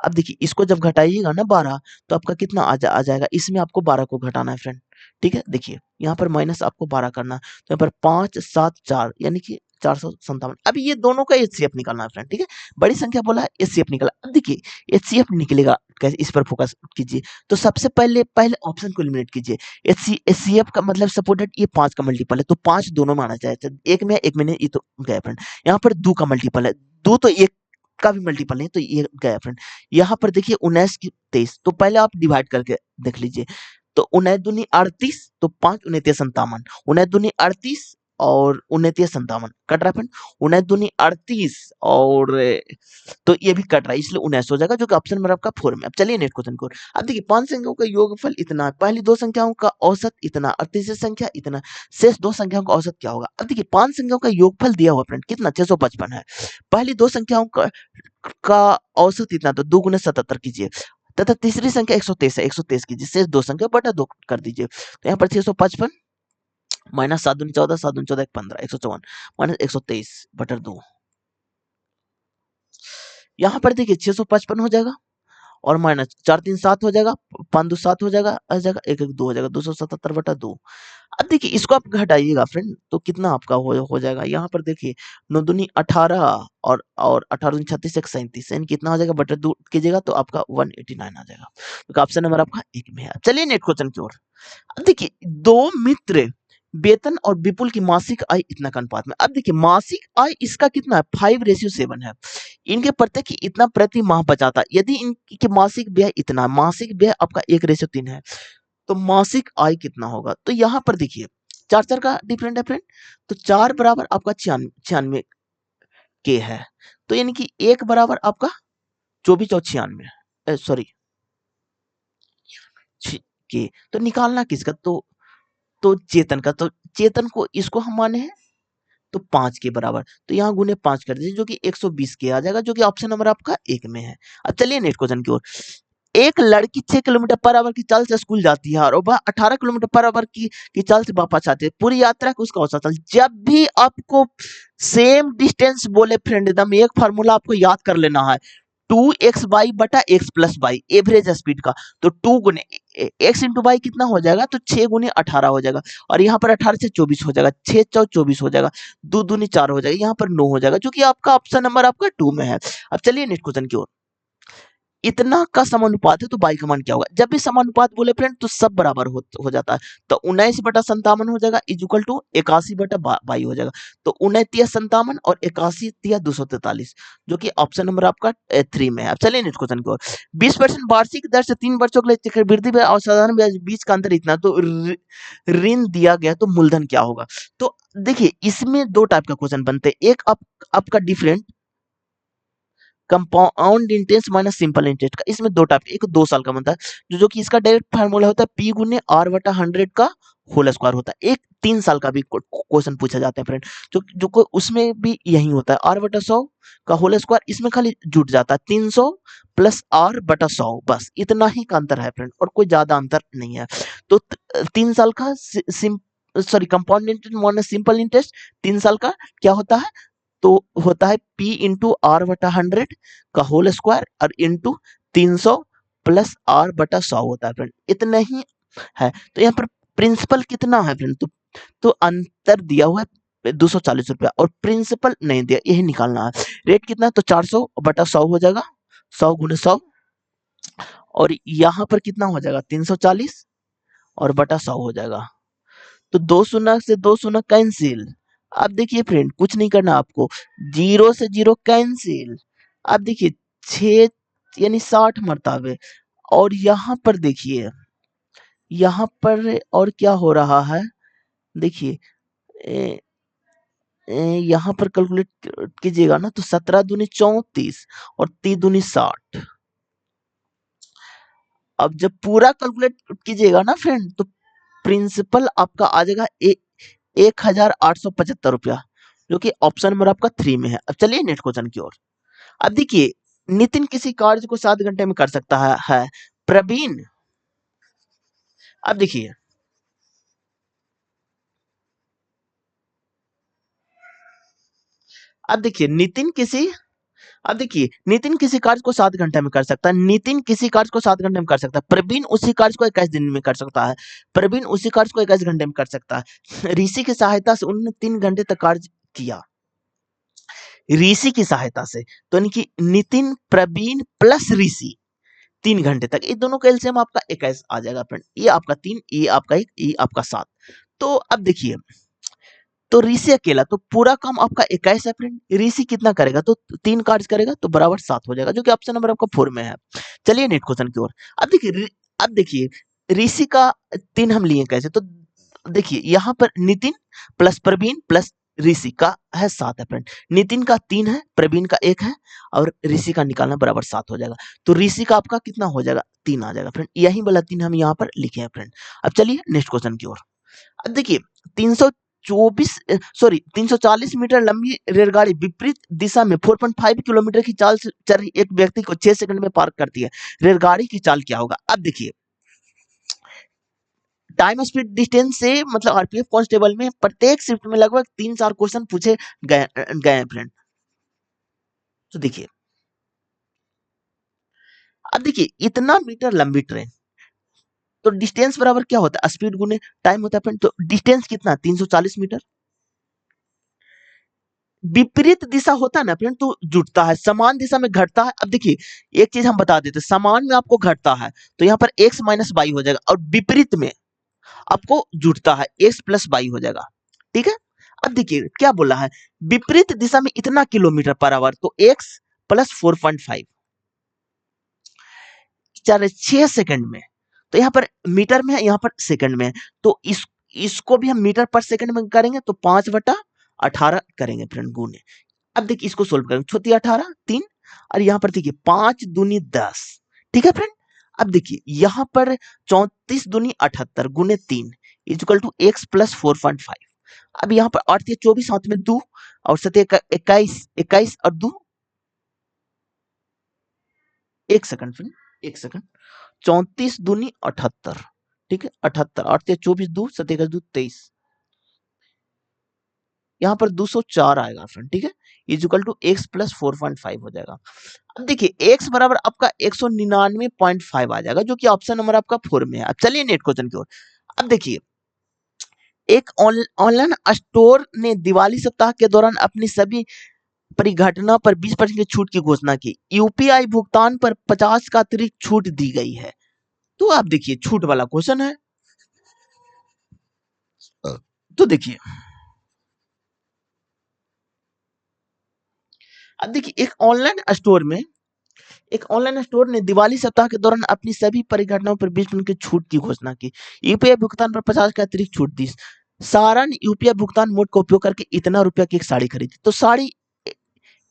अब देखिए इसको जब घटाइएगा ना 12, तो आपका कितना आ जाएगा, इसमें आपको 12 को घटाना है फ्रेंड। ठीक है, देखिए यहाँ पर माइनस आपको 12 करना है, तो यहाँ पर 574 यानी कि 457। अब ये दोनों का एचसीएफ निकालना है फ्रेंड। ठीक है, बड़ी संख्या बोला है, एचसीएफ निकला। अब देखिए एचसीएफ निकलेगा कैसे, इस पर फोकस कीजिए। तो सबसे पहले पहले ऑप्शन को एलिमिनेट कीजिए। एचसीएफ का मतलब सपोर्टेड ये 5 का मल्टीपल है, तो 5 दोनों में आना चाहिए। एक में है, एक में नहीं, ये तो गया फ्रेंड। यहाँ पर 2 का मल्टीपल है, 2 तो एक का भी मल्टीपल नहीं, तो ये गया फ्रेंड। यहाँ पर देखिए 19 की 23, तो पहले आप डिवाइड करके देख लीजिए। तो 19 दूनी 38, तो 5 19 57, 19 दूनी 38 और 19 57 कट रहा है फ्रेंड। 19 दूनी 38 और तो ये भी कट रहा है, इसलिए 19 हो जाएगा, जो कि ऑप्शन नंबर आपका 4 में। अब चलिए नेक्स्ट क्वेश्चन को। अब देखिए 5 संख्याओं का योगफल इतना है, पहली 2 संख्याओं का औसत इतना और तीसरी संख्या इतना, शेष 2 संख्याओं का औसत क्या होगा। अब देखिए 5 संख्याओं का योगफल दिया हुआ फ्रेंड कितना 655 है, पहली 2 संख्याओं का औसत इतना, तो 2 गुने 77 कीजिए, तथा तीसरी संख्या 123 है, 123 कीजिए, शेष 2 संख्या बटा 2 कर दीजिए। तो यहाँ पर 655 माइनस 7 दूनी 14, 7 दूनी 14 15, 154 माइनस 123 बटा 2। यहाँ पर देखिए 655 हो जाएगा और माइनस 4 3 7 हो जाएगा, 5 2 7 हो जाएगा, आ जाएगा 1 1 2 हो जाएगा, 277 बटा 2। अब देखिए इसको आप घटाइएगा फ्रेंड, तो कितना आपका हो जाएगा। यहाँ पर देखिए 9 दूनी 18 और 18 दूनी 36 1 37, यानी कितना हो जाएगा बटा 2 कीजिएगा तो आपका 189 आ जाएगा। तो ऑप्शन नंबर आपका 1 में है। चलिए नेक्स्ट क्वेश्चन की ओर। अब देखिए 2 मित्र वेतन और विपुल की मासिक आय इतना का अनुपात में। अब देखिए मासिक आय इसका कितना है 5:7 है, इनके प्रत्येक इतना प्रति माह बचाता है। यदि इनकी मासिक व्यय इतना, मासिक व्यय आपका 1:3 है, तो मासिक आय कितना होगा। तो यहाँ पर देखिए 4 4 का डिफरेंट है फ्रेंड, तो 4 बराबर आपका 96 के है, तो यानी कि 1 बराबर आपका 24 और 96, सॉरी के। तो निकालना किसका, तो चेतन का। तो चेतन को इसको हम माने हैं तो 5 के बराबर, तो यहाँ गुने 5 कर दीजिए, जो कि 120 के आ जाएगा, जो कि ऑप्शन नंबर आपका 1 में है। अब चलिए नेक्स्ट क्वेश्चन की ओर। एक लड़की 6 किलोमीटर पर आवर की चाल से स्कूल जाती है और वह 18 किलोमीटर पर आवर की चाल से वापस आती है। पूरी यात्रा का उसका औसत चाल, जब भी आपको सेम डिस्टेंस बोले फ्रेंड, एकदम एक फार्मूला आपको याद कर लेना है, 2x बटा x plus y average speed का। तो 2 गुने x इंटू वाई कितना हो जाएगा, तो 6 गुने 18 हो जाएगा, और यहाँ पर 18 से 24 हो जाएगा, 6 4 24 हो जाएगा, 2 दूनी 4 हो जाएगा, यहाँ पर 9 हो जाएगा, जो कि आपका ऑप्शन नंबर आपका 2 में है। अब चलिए नेक्स्ट क्वेश्चन की ओर। इतना का समानुपात है तो बाई का मान क्या होगा। जब भी समानुपात बोले फ्रेंड तो सब बराबर हो जाता है, तो 19 बटा 57 हो जाएगा इक्वल टू 81 बटा बाई हो जाएगा। तो 29 57 और 81 तिया 243, जो कि ऑप्शन नंबर आपका 3 में है। अब चलिए नेक्स्ट क्वेश्चन की ओर। 20% वार्षिक दर से 3 वर्षों के लिए चक्रवृद्धि ब्याज और साधारण ब्याज बीच का अंतर इतना, तो ऋण दिया गया तो मूलधन क्या होगा। तो देखिए इसमें 2 टाइप का क्वेश्चन बनते हैं, एक आपका different compound interest minus simple interest का। इसमें 2 टाइप, एक 2 साल का बनता है, जो कि इसका डायरेक्ट फार्मूला होता है पी गुने आर बटा 100 का होल स्क्वायर होता है। एक 3 साल का भी क्वेश्चन पूछा जाता है फ्रेंड, जो उसमें भी यही होता है आर बटा 100 का होल स्क्वायर, इसमें खाली जुट जाता है 300 प्लस आर बटा 100, बस इतना ही का अंतर है फ्रेंड, और कोई ज्यादा अंतर नहीं है। तो 3 साल का sorry compound interest minus simple interest 3 साल का क्या होता है, तो होता है P इंटू आर बटा 100 का होल स्क्वायर और इंटू 300 प्लस आर बटा 100 होता है फ्रेंड, इतना ही है। तो यहाँ पर प्रिंसिपल कितना है फ्रेंड, तो अंतर दिया हुआ है 240 रुपया, और प्रिंसिपल नहीं दिया, यही निकालना है। रेट कितना है, तो 400 बटा 100 हो जाएगा, 100 गुने 100 और यहाँ पर कितना हो जाएगा 340 और बटा 100 हो जाएगा। तो दो शून्य से दो शून्य कैंसिल। अब देखिए फ्रेंड कुछ नहीं करना आपको, जीरो से जीरो कैंसिल। अब देखिए 6 यानी 60 मरतबे। और यहाँ पर देखिए, यहाँ पर और क्या हो रहा है देखिए, ए, यहाँ पर कैलकुलेट कीजिएगा ना तो 17 दूनी 34 और 3 दूनी 60। अब जब पूरा कैलकुलेट कीजिएगा ना फ्रेंड तो प्रिंसिपल आपका आ जाएगा 1875 रुपया, जो कि ऑप्शन नंबर आपका 3 में है। अब चलिए नेक्स्ट क्वेश्चन की ओर। अब देखिए, नितिन किसी कार्य को 7 घंटे में कर सकता है। प्रवीण, अब देखिए, अब देखिए नितिन किसी अब देखिए नितिन किसी कार्य को 7 घंटे में कर सकता है। नितिन किसी कार्य को 7 घंटे में कर सकता है। प्रवीण उसी कार्य को 21 दिन में कर सकता है। प्रवीण उसी कार्य को 21 घंटे में कर सकता है। ऋषि की सहायता से उन्होंने 3 घंटे तक कार्य किया। ऋषि की सहायता से, तो यानी कि नितिन, प्रवीण प्लस ऋषि 3 घंटे तक, ये दोनों का एलसीएम आपका 21 आ जाएगा फ्रेंड। ये आपका 3, ये आपका 1, ये आपका 7। तो अब देखिए, तो ऋषि अकेला तो पूरा काम आपका 21 है फ्रेंड। ऋषि कितना करेगा तो 3 कार्य करेगा तो बराबर 7 हो जाएगा, जो कि ऑप्शन नंबर आपका 4 में है। चलिए नेक्स्ट क्वेश्चन की ओर। अब देखिए ऋषि का 3 हम लिए कैसे, तो देखिए यहाँ पर नितिन प्लस प्रवीण प्लस ऋषि का है 7 है फ्रेंड। नितिन का 3 है, प्रवीण का 1 है और ऋषि का निकालना बराबर 7 हो जाएगा। तो ऋषि का आपका कितना हो जाएगा 3 आ जाएगा फ्रेंड। यही वाला 3 हम यहाँ पर लिखे हैं फ्रेंड। अब चलिए नेक्स्ट क्वेश्चन की ओर। अब देखिए 340 मीटर लंबी रेलगाड़ी विपरीत दिशा में 4.5 किलोमीटर की चाल से चल रही एक व्यक्ति को 6 सेकंड में पार करती है। रेलगाड़ी की चाल क्या होगा। अब देखिए, टाइम स्पीड डिस्टेंस से मतलब आरपीएफ कांस्टेबल में प्रत्येक शिफ्ट में लगभग 3-4 क्वेश्चन पूछे गए हैं फ्रेंड। तो देखिए, अब देखिए इतना मीटर लंबी ट्रेन, तो डिस्टेंस बराबर क्या होता है, स्पीड गुने टाइम होता है फ्रेंड। तो डिस्टेंस कितना 340 मीटर। विपरीत दिशा होता है ना फ्रेंड तो जुटता है, समान दिशा में घटता है। अब देखिए एक चीज हम बता देते, समान में आपको घटता है तो यहाँ पर x माइनस वाई हो जाएगा, और विपरीत में आपको जुटता है x प्लस वाई हो जाएगा। ठीक है। अब देखिए क्या बोला है, विपरीत दिशा में इतना किलोमीटर पर आवर, तो x प्लस 4.5 चार 6 सेकंड में। तो यहाँ पर मीटर में है, यहाँ पर सेकंड में है। तो इसको भी हम मीटर पर सेकंड में करेंगे तो 5/18 करेंगे फ्रेंड गुने। अब देखिए इसको सोल्व करेंगे, छोटी 18 3 और यहाँ पर देखिए 5 दूनी 10। ठीक है फ्रेंड। अब देखिए यहाँ पर 34 दूनी 78 गुने 3 इक्वल टू x प्लस 4.5। अब यहाँ पर 8 या 24 हाथ में 2 और 7 21 21 और 2 एक सेकंड फ्रेंड, एक सेकंड। 34 दूनी 78। ठीक है, 78 8 या 24 2 7 21 2 23, यहाँ पर 204 आएगा फ्रेंड। ठीक है, इक्वल टू x प्लस 4.5 हो जाएगा। अब देखिए x बराबर आपका 199.5 आ जाएगा, जो कि ऑप्शन नंबर आपका 4 में है। अब चलिए नेक्स्ट क्वेश्चन की ओर। अब देखिए एक ऑनलाइन स्टोर ने दिवाली सप्ताह के दौरान अपनी सभी परिघटना पर 20% की छूट की घोषणा की। यूपीआई भुगतान पर 50 का अतिरिक्त छूट दी गई है। तो आप देखिए छूट वाला क्वेश्चन है। तो देखिए, अब देखिए एक ऑनलाइन स्टोर ने दिवाली सप्ताह के दौरान अपनी सभी परिघटनाओं पर 20% की छूट की घोषणा की। यूपीआई भुगतान पर 50 का अतिरिक्त छूट दी। सारा ने यूपीआई भुगतान मोड का उपयोग करके इतना रुपया की एक साड़ी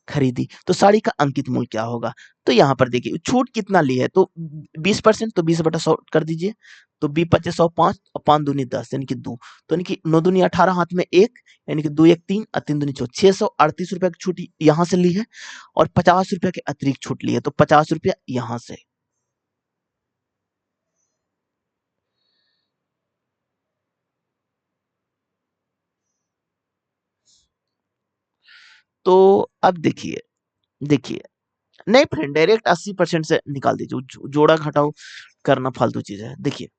खरीदी। तो साड़ी का अंकित मूल्य क्या होगा। तो यहाँ पर देखिए छूट कितना ली है, तो 20%, तो 20/100 कर दीजिए। तो 20 × 5 = 5 और 5 दूनी 10 यानी कि 2, तो यानी कि 9 दूनी 18 हाथ में 1 यानी कि 2 1 3 और 3 दूनी 4, 638 रुपया की छूट यहाँ से ली है और 50 रुपया के अतिरिक्त छूट ली है, तो 50 रुपया यहाँ से। तो अब देखिए, देखिए नहीं फ्रेंड डायरेक्ट 80% से निकाल दीजिए, जोड़ा घटाओ करना फालतू चीज है। देखिए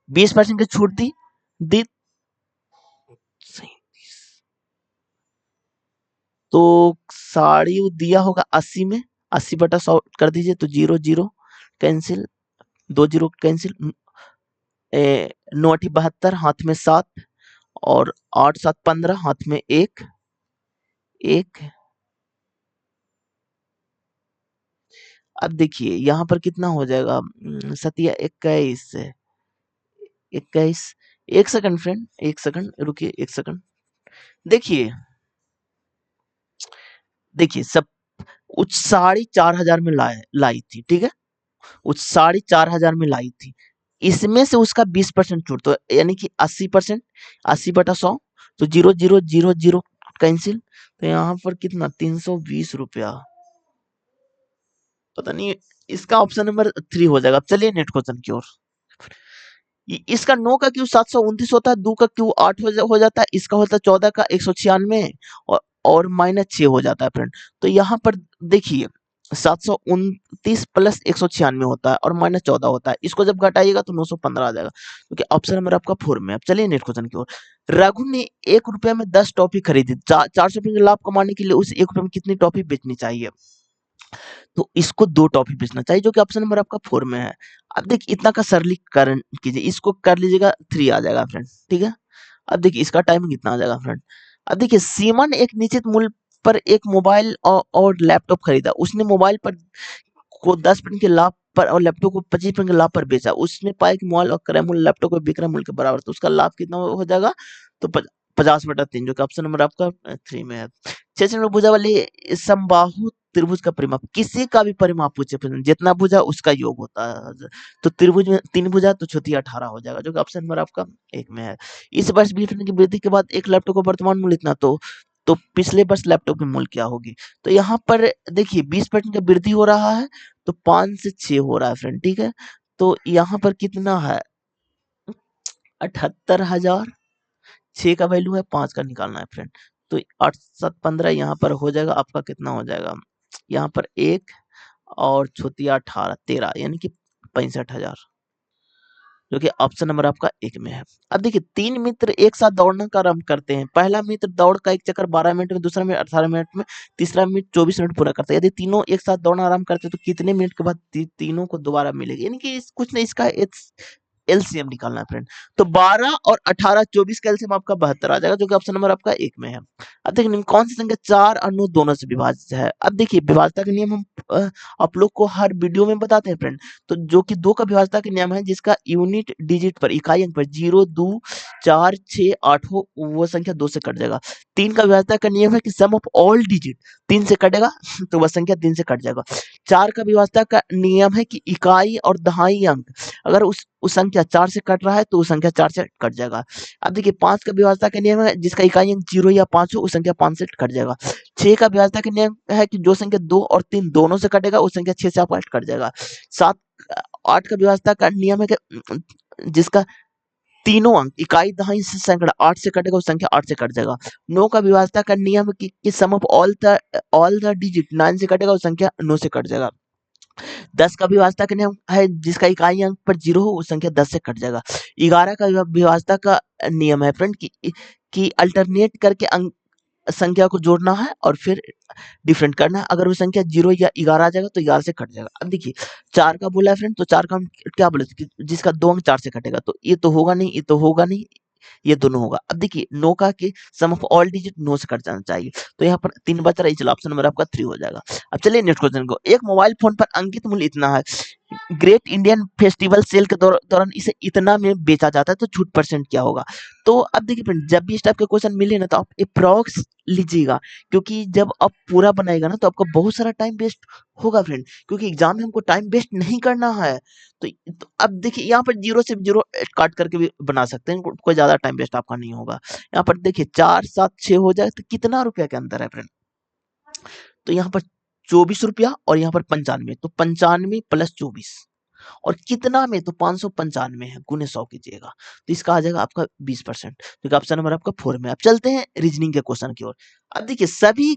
20% की छूट दी सही, तो साड़ी दिया होगा 80 में, 80/100 कर दीजिए तो 0 0, कैंसिल, 2 जीरो कैंसिल, 9 8 72, हाथ में 7 और 8 7 15, हाथ में 1 1। अब देखिए यहाँ पर कितना हो जाएगा, सतिया 21 21। एक सेकंड फ्रेंड, एक सेकंड रुकिए, एक सेकंड। देखिए देखिए सब उस 4,500 में लाई थी, ठीक है, उस 4,500 में लाई थी। इसमें से उसका 20% छूट, तो यानी कि 80%, 80/100, तो 0,0,0,0 कैंसिल। तो यहाँ पर कितना, 320 रुपया। पता नहीं, इसका ऑप्शन नंबर 3 हो जाएगा। अब चलिए नेक्स्ट क्वेश्चन की ओर। इसका 9 का क्यू 729 होता है, 2 का क्यू 8 हो जाता है, इसका होता है 14 का 196 और -6 हो जाता है फ्रेंड। तो यहाँ पर देखिए 729 प्लस 196 होता है और -14 होता है, इसको जब घटाइएगा तो 915 आ जाएगा, क्योंकि ऑप्शन नंबर आपका 4 में। अब चलिए नेक्स्ट क्वेश्चन की ओर। रघु ने 1 रुपया में 10 टॉफी खरीदी, 400 रुपये का लाभ कमाने के लिए उसे 1 रुपये में कितनी टॉफी बेचनी चाहिए? तो इसको 2 टॉफी बेचना चाहिए, जो कि ऑप्शन नंबर आपका 4 में है। अब देखिए इतना का सरलीकरण कीजिए, इसको कर लीजिएगा, 3 आ जाएगा फ्रेंड, ठीक है। अब देखिए इसका टाइमिंग कितना आ जाएगा फ्रेंड। अब देखिए सीमा ने एक निश्चित मूल्य पर एक मोबाइल और लैपटॉप खरीदा। उसने मोबाइल पर को 10% के लाभ पर और लैपटॉप को 25% के लाभ पर बेचा। उसने पाया कि मोबाइल और क्रय मूल्य लैपटॉप के विक्रय मूल्य के बराबर, तो उसका लाभ कितना हो जाएगा? तो 50/3, जो कि ऑप्शन नंबर आपका 3 में है। 6 में भुजा वाली समबाहु त्रिभुज का परिमाप, किसी का भी परिमाप पूछे फिर जितना भुजा उसका योग होता है। तो त्रिभुज में 3 भुजा तो चौथी 18 हो जाएगा, जो कि ऑप्शन नंबर आपका 1 में है। इस वर्ष बिटकॉइन की वृद्धि के बाद एक लैपटॉप का वर्तमान मूल्य इतना, तो पिछले वर्ष लैपटॉप की मूल्य क्या होगी? तो यहाँ पर देखिए 20% का वृद्धि हो रहा है, तो 5 से 6 हो रहा है फ्रेंड, ठीक है। तो यहाँ पर कितना है, 78,000। 6 का वैल्यू है, 5 का निकालना है फ्रेंड। तो 8 7 15 यहाँ पर हो जाएगा आपका, कितना हो जाएगा यहाँ पर 1 और छोटिया 18 13, यानी कि 65,000, जो कि ऑप्शन नंबर आपका 1 में है। अब देखिए 3 मित्र एक साथ दौड़ना का आरंभ करते हैं। पहला मित्र दौड़ का एक चक्कर 12 मिनट में, दूसरा मित्र 18 मिनट में, तीसरा मित्र 24 मिनट पूरा करता है। यदि तीनों एक साथ दौड़ना आरंभ करते हैं तो कितने मिनट के बाद तीनों को दोबारा मिलेगी? यानी कि कुछ नहीं, इसका एलसीएम निकालना है फ्रेंड। तो 12 और 18 24 का एलसीएम आपका 72 आ जाएगा, जो कि ऑप्शन नंबर आपका 1 में है। अब देखिए निम्न कौन सी संख्या 4 और 9 दोनों से विभाज्य है? अब देखिए विभाज्यता के नियम हम आप लोग को हर वीडियो में बताते हैं फ्रेंड। तो जो कि 2 का विभाज्यता के नियम है, जिसका यूनिट डिजिट पर, इकाई अंक पर 0 2 4 6 8 हो, वो संख्या 2 से कट जाएगा। 3 का विभाज्यता का नियम है कि सम ऑफ ऑल डिजिट 3 से कटेगा तो वह संख्या 3 से कट जाएगा। 4 का विभाज्यता का नियम है कि इकाई और दहाई अंक अगर उस संख्या 4 से कट रहा है तो उस संख्या 4 से कट जाएगा। अब देखिए 5 का विभाज्यता का नियम है, जिसका इकाई अंक 0 या 5 हो, उस संख्या 5 से कट जाएगा। 6 का विभाज्यता का नियम है कि जो संख्या 2 और 3 दोनों से कटेगा, उस संख्या 6 से आपका कट जाएगा। 7 8 का विभाज्यता का नियम है कि जिसका तीनों अंक इकाई दहाई से सैकड़ा 8 से कटेगा, उस संख्या 8 से कट जाएगा। 9 का विभाज्यता का नियम है कि सम ऑफ ऑल द डिजिट 9 से कटेगा, उस संख्या 9 से कट जाएगा। 10 का विभाज्यता का नियम है, जिसका इकाई अंक पर 0 हो, उस संख्या 10 से कट जाएगा। 11 का विभाज्यता का नियम है फ्रेंड कि अल्टरनेट करके अंक संख्या को जोड़ना है और फिर डिफरेंट करना है। अगर वो संख्या 0 या 11 आ जाएगा तो 11 से कट जाएगा। अब देखिए 4 का बोला है फ्रेंड, तो 4 का हम क्या बोले थे कि जिसका 2 अंक 4 से कटेगा, तो ये तो होगा नहीं, ये तो होगा नहीं, ये दोनों होगा। अब देखिए 9 का कि सम ऑफ ऑल डिजिट 9 से कट जाना चाहिए, तो यहाँ पर 3 बच रहा है, चलो ऑप्शन नंबर आपका 3 हो जाएगा। अब चलिए नेक्स्ट क्वेश्चन को। एक मोबाइल फोन पर अंकित मूल्य इतना है, ग्रेट इंडियन फेस्टिवल सेल के दौरान इसे इतना में बेचा जाता है, तो छूट परसेंट क्या होगा? तो अब देखिए फ्रेंड, जब भी इस टाइप के क्वेश्चन मिले ना, तो आप अप्रॉक्स लीजिएगा, क्योंकि जब आप पूरा बनाएगा ना तो आपका बहुत सारा टाइम वेस्ट होगा फ्रेंड, क्योंकि एग्जाम में हमको टाइम वेस्ट नहीं करना है। तो अब देखिए यहाँ पर 0 से 0 काट करके भी बना सकते हैं, कोई ज्यादा टाइम वेस्ट आपका नहीं होगा। यहाँ पर देखिए 4 7 6 हो जाए तो कितना रुपया के अंतर है फ्रेंड? तो यहाँ पर 24 रुपया और यहाँ पर 95, तो 95 प्लस 24 और कितना में, तो 595 है, गुने 100 कीजिएगा, तो इसका आ जाएगा आपका 20%, क्योंकि ऑप्शन नंबर आपका 4 में। अब चलते हैं रीजनिंग के क्वेश्चन की ओर। अब देखिए सभी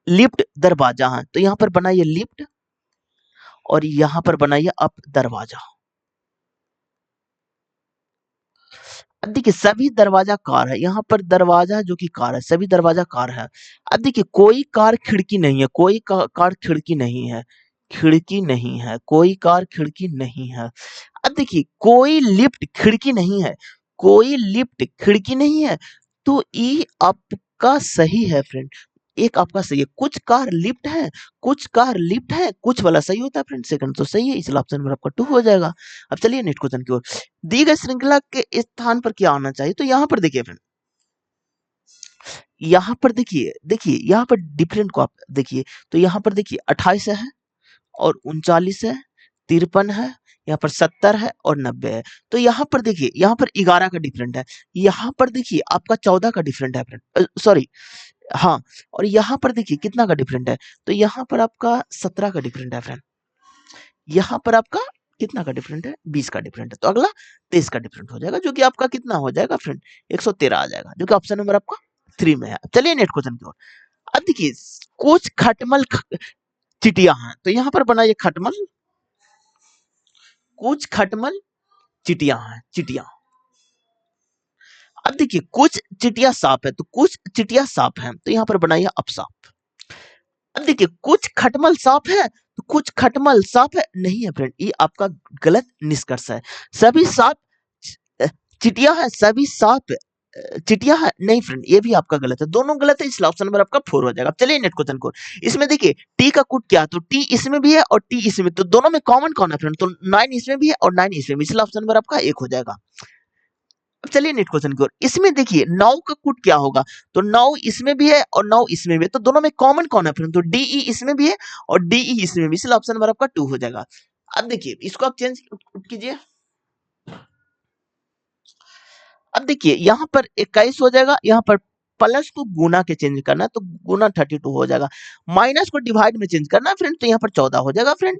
लिफ्ट दरवाजा हैं, तो यहाँ पर बनाइए लिफ्ट और यहाँ पर बनाइए अप दरवाजा। अब देखिए सभी दरवाजा कार है, यहाँ पर दरवाजा जो कि कार है, सभी दरवाजा कार है। अब देखिए कोई कार खिड़की नहीं है, कोई कार खिड़की नहीं है, खिड़की नहीं है, कोई कार खिड़की नहीं है। अब देखिए कोई लिफ्ट खिड़की नहीं है, कोई लिफ्ट खिड़की नहीं है, तो ये आपका सही है फ्रेंड। एक आपका सही है, कुछ कार लिफ्ट है, कुछ कार लिफ्ट है, कुछ वाला सही होता है फ्रेंड, सेकंड तो सही है, इसलिए ऑप्शन नंबर आपका 2 हो जाएगा। अब चलिए नेक्स्ट क्वेश्चन की ओर। दी गई श्रृंखला के स्थान पर क्या आना चाहिए, तो यहाँ पर देखिए फ्रेंड, यहाँ पर देखिए देखिए यहाँ पर डिफरेंट को आप देखिए, तो यहाँ पर देखिए 28 है और 39 है, 53 है, यहाँ पर 70 है और 90 है। तो यहाँ पर देखिए, यहाँ पर 11 का डिफरेंट है, यहाँ पर देखिए आपका 14 का डिफरेंट है फ्रेंड, सॉरी, हाँ, और यहाँ पर देखिए कितना का डिफरेंट है, तो यहाँ पर आपका 17 का डिफरेंट है फ्रेंड, यहाँ पर आपका कितना का डिफरेंट है, 20 का डिफरेंट है, तो अगला 23 का डिफरेंट हो जाएगा, जो कि आपका कितना हो जाएगा फ्रेंड, 113 आ जाएगा, जो कि ऑप्शन नंबर आपका 3 में है। चलिए नेक्स्ट क्वेश्चन की ओर। अब देखिए कुछ खटमल चिटिया हैं, तो यहाँ पर बनाइए खटमल, कुछ खटमल चिटिया हैं, चिटिया। अब देखिए कुछ चिटिया सांप है, तो कुछ चिटिया सांप है, तो यहाँ पर बनाइए अपसाप। अब देखिए कुछ खटमल सांप है, तो कुछ खटमल सांप है, नहीं है फ्रेंड, ये आपका गलत निष्कर्ष है। सभी सांप चिटिया है, सभी सांप चिटिया है, नहीं फ्रेंड, ये भी आपका गलत है, दोनों गलत है, इसलिए ऑप्शन नंबर आपका 4 हो जाएगा। चलिए नेक्स्ट क्वेश्चन को। इसमें देखिए टी का कुट क्या है, तो टी इसमें भी है और टी इसमें, तो दोनों में कॉमन कौन है फ्रेंड, तो 9 इसमें भी है और 9 इसमें भी, इसलिए ऑप्शन नंबर आपका 1 हो जाएगा। अब चलिए नेक्स्ट क्वेश्चन की ओर। इसमें देखिए 9 का कुट क्या होगा, तो 9 इसमें भी है और 9 इसमें भी है, तो दोनों में कॉमन कौन है फ्रेंड, तो डीई इसमें भी है और डीई इसमें भी, इसलिए ऑप्शन नंबर आपका 2 हो जाएगा। अब देखिए इसको आप चेंज कीजिए। अब देखिए यहाँ पर 21 हो जाएगा, यहाँ पर प्लस को गुना के चेंज करना है, तो गुना 32 हो जाएगा। माइनस को डिवाइड में चेंज करना है फ्रेंड, तो यहाँ पर 14 हो जाएगा फ्रेंड।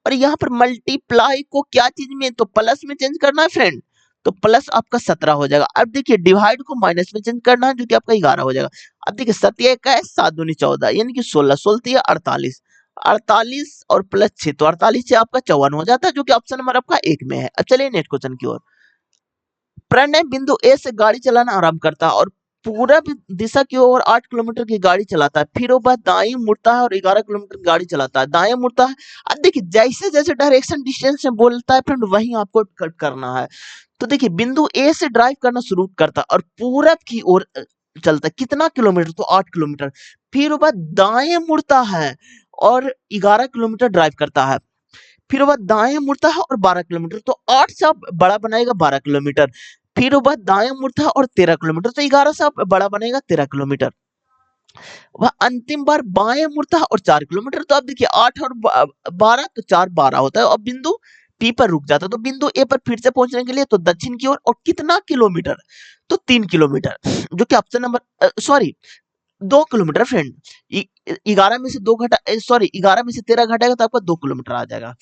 और यहाँ पर मल्टीप्लाई को क्या चीज में, तो प्लस में चेंज करना है फ्रेंड, तो प्लस आपका 17 हो जाएगा। अब देखिए डिवाइड को माइनस में चेंज करना है, जो कि आपका 11 हो जाएगा। अब देखिए 7 का है 7 दूनी 14, यानी कि 16, 16 48, 48 और प्लस 6, तो 48 से आपका 54 हो जाता है, जो कि ऑप्शन नंबर आपका 1 में है। अब चलिए नेक्स्ट क्वेश्चन की ओर। प्रणय बिंदु ए से गाड़ी चलाना आरंभ करता है और पूरब दिशा की ओर 8 किलोमीटर की गाड़ी चलाता है, फिर वो दाएं मुड़ता है और 11 किलोमीटर की गाड़ी चलाता है, दाएं मुड़ता है। अब देखिए जैसे जैसे डायरेक्शन डिस्टेंस में बोलता है फ्रेंड, वहीं आपको कट करना है। तो देखिए बिंदु ए से ड्राइव करना शुरू करता है और पूरब की ओर चलता है, कितना किलोमीटर, तो 8 किलोमीटर, फिर वो दाएं मुड़ता है और 11 किलोमीटर ड्राइव करता है, फिर वह दाएं मुड़ता है और 12 किलोमीटर, तो 8 से आप बड़ा बनाएगा 12 किलोमीटर, फिर वह दाएं मुड़ता है और 13 किलोमीटर, तो 11 से आप बड़ा बनेगा 13 किलोमीटर। वह अंतिम बार बाएं मुड़ता है और 4 किलोमीटर, तो आप देखिए 8 और 12, तो 4 12 होता है, और बिंदु पी पर रुक जाता है, तो बिंदु ए पर फिर से पहुंचने के लिए तो दक्षिण की ओर, और कितना किलोमीटर, तो 3 किलोमीटर, जो कि option number sorry 2 kilometre friend, 11 में से 2 घटा, सॉरी 11 में से 13 घटाएगा तो आपका 2 किलोमीटर आ जाएगा,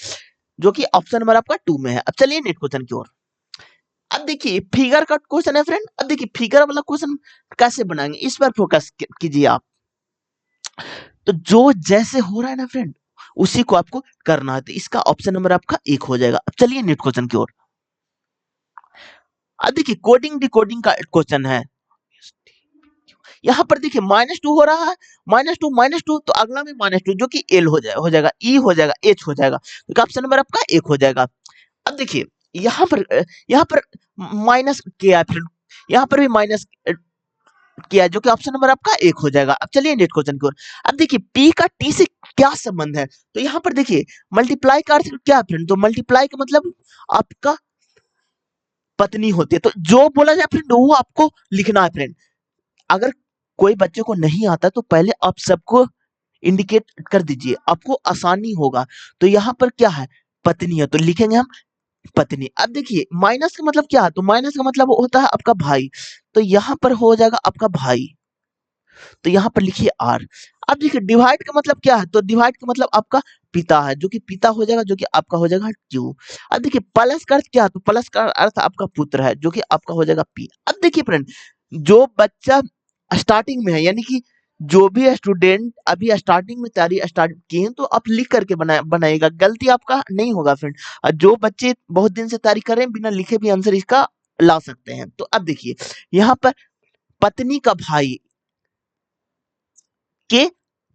जो कि ऑप्शन नंबर आपका 2 में है। अब चलिए नेक्स्ट क्वेश्चन की ओर। अब देखिए फिगर का क्वेश्चन है फ्रेंड। अब देखिए फिगर वाला क्वेश्चन कैसे बनाएंगे, इस पर फोकस कीजिए आप। तो जो जैसे हो रहा है ना फ्रेंड, उसी को आपको करना है, तो इसका ऑप्शन नंबर आपका 1 हो जाएगा। अब चलिए नेक्स्ट क्वेश्चन की ओर। अब देखिए कोडिंग डिकोडिंग का क्वेश्चन है। यहाँ पर देखिए -2 हो रहा है, -2 तो अगला में -2, जो कि एल हो जाएगा, ई हो जाएगा, एच हो जाएगा, तो ऑप्शन नंबर आपका 1 हो जाएगा। अब देखिए यहाँ पर माइनस किया है फ्रेंड, यहाँ पर भी माइनस किया है, जो कि ऑप्शन नंबर आपका 1 हो जाएगा। अब चलिए नेक्स्ट क्वेश्चन की ओर। अब देखिए पी का टी से क्या संबंध है, तो यहाँ पर देखिए मल्टीप्लाई का अर्थ क्या है फ्रेंड, तो मल्टीप्लाई का मतलब आपका पत्नी होती है, तो जो बोला जाए फ्रेंड वो आपको लिखना है फ्रेंड। अगर कोई बच्चे को नहीं आता तो पहले आप सबको इंडिकेट कर दीजिए, आपको आसानी होगा। तो यहाँ पर क्या है, पत्नी है, तो लिखेंगे हम पत्नी। अब देखिए माइनस का मतलब क्या है, तो माइनस का मतलब होता है आपका भाई, तो यहाँ पर हो जाएगा आपका भाई, तो यहाँ पर लिखिए आर। अब देखिए डिवाइड का मतलब क्या है, तो डिवाइड का मतलब आपका पिता है, जो कि पिता हो जाएगा, जो कि आपका हो जाएगा क्यू। अब देखिए प्लस का अर्थ क्या है, तो प्लस का अर्थ आपका पुत्र है, जो कि आपका हो जाएगा पी। अब देखिए फ्रेंड जो बच्चा स्टार्टिंग में है, यानी कि जो भी स्टूडेंट अभी स्टार्टिंग में तैयारी स्टार्ट किए हैं, तो आप लिख करके बनाएगा, गलती आपका नहीं होगा फ्रेंड। और जो बच्चे बहुत दिन से तैयारी कर रहे हैं, बिना लिखे भी आंसर इसका ला सकते हैं। तो अब देखिए यहाँ पर पत्नी का भाई के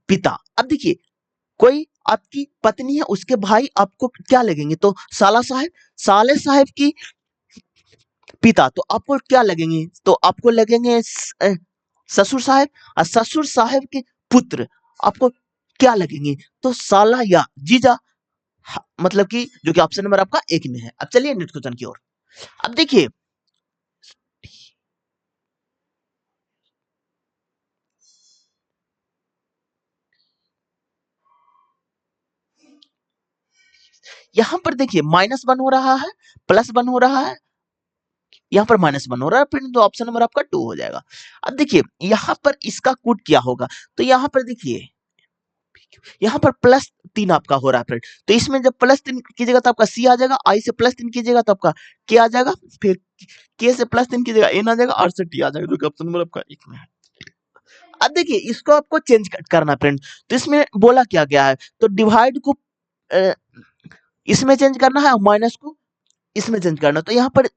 पिता। अब देखिए कोई आपकी पत्नी है, उसके भाई आपको क्या लगेंगे? तो साला साहब, साले साहब की पिता, तो आपको क्या लगेंगे? तो आपको लगेंगे ससुर साहब, और ससुर साहब के पुत्र आपको क्या लगेंगे? तो साला या जीजा। मतलब कि जो कि ऑप्शन नंबर आपका एक में है। अब चलिए नेक्स्ट क्वेश्चन की ओर। अब देखिए, यहां पर देखिए -1 हो रहा है, +1 हो रहा है, यहाँ पर -1 हो रहा है, फिर तो ऑप्शन नंबर आपका 2 हो जाएगा। अब देखिए यहाँ पर इसका कूट क्या होगा? तो यहाँ पर देखिए, यहाँ पर +3 आपका हो रहा है फ्रेंड। तो इसमें जब +3 कीजिएगा तो आपका सी आ जाएगा, आई से +3 कीजिएगा तो आपका के आ जाएगा, फिर के से +3 कीजिएगा एन आ जाएगा, और से टी आ जाएगा, जो कि ऑप्शन नंबर आपका एक में है। अब देखिए इसको आपको चेंज करना है फ्रेंड। तो इसमें बोला क्या गया है? तो डिवाइड को अ, इसमें चेंज करना है, और माइनस को इसमें चेंज करना है। तो यहाँ पर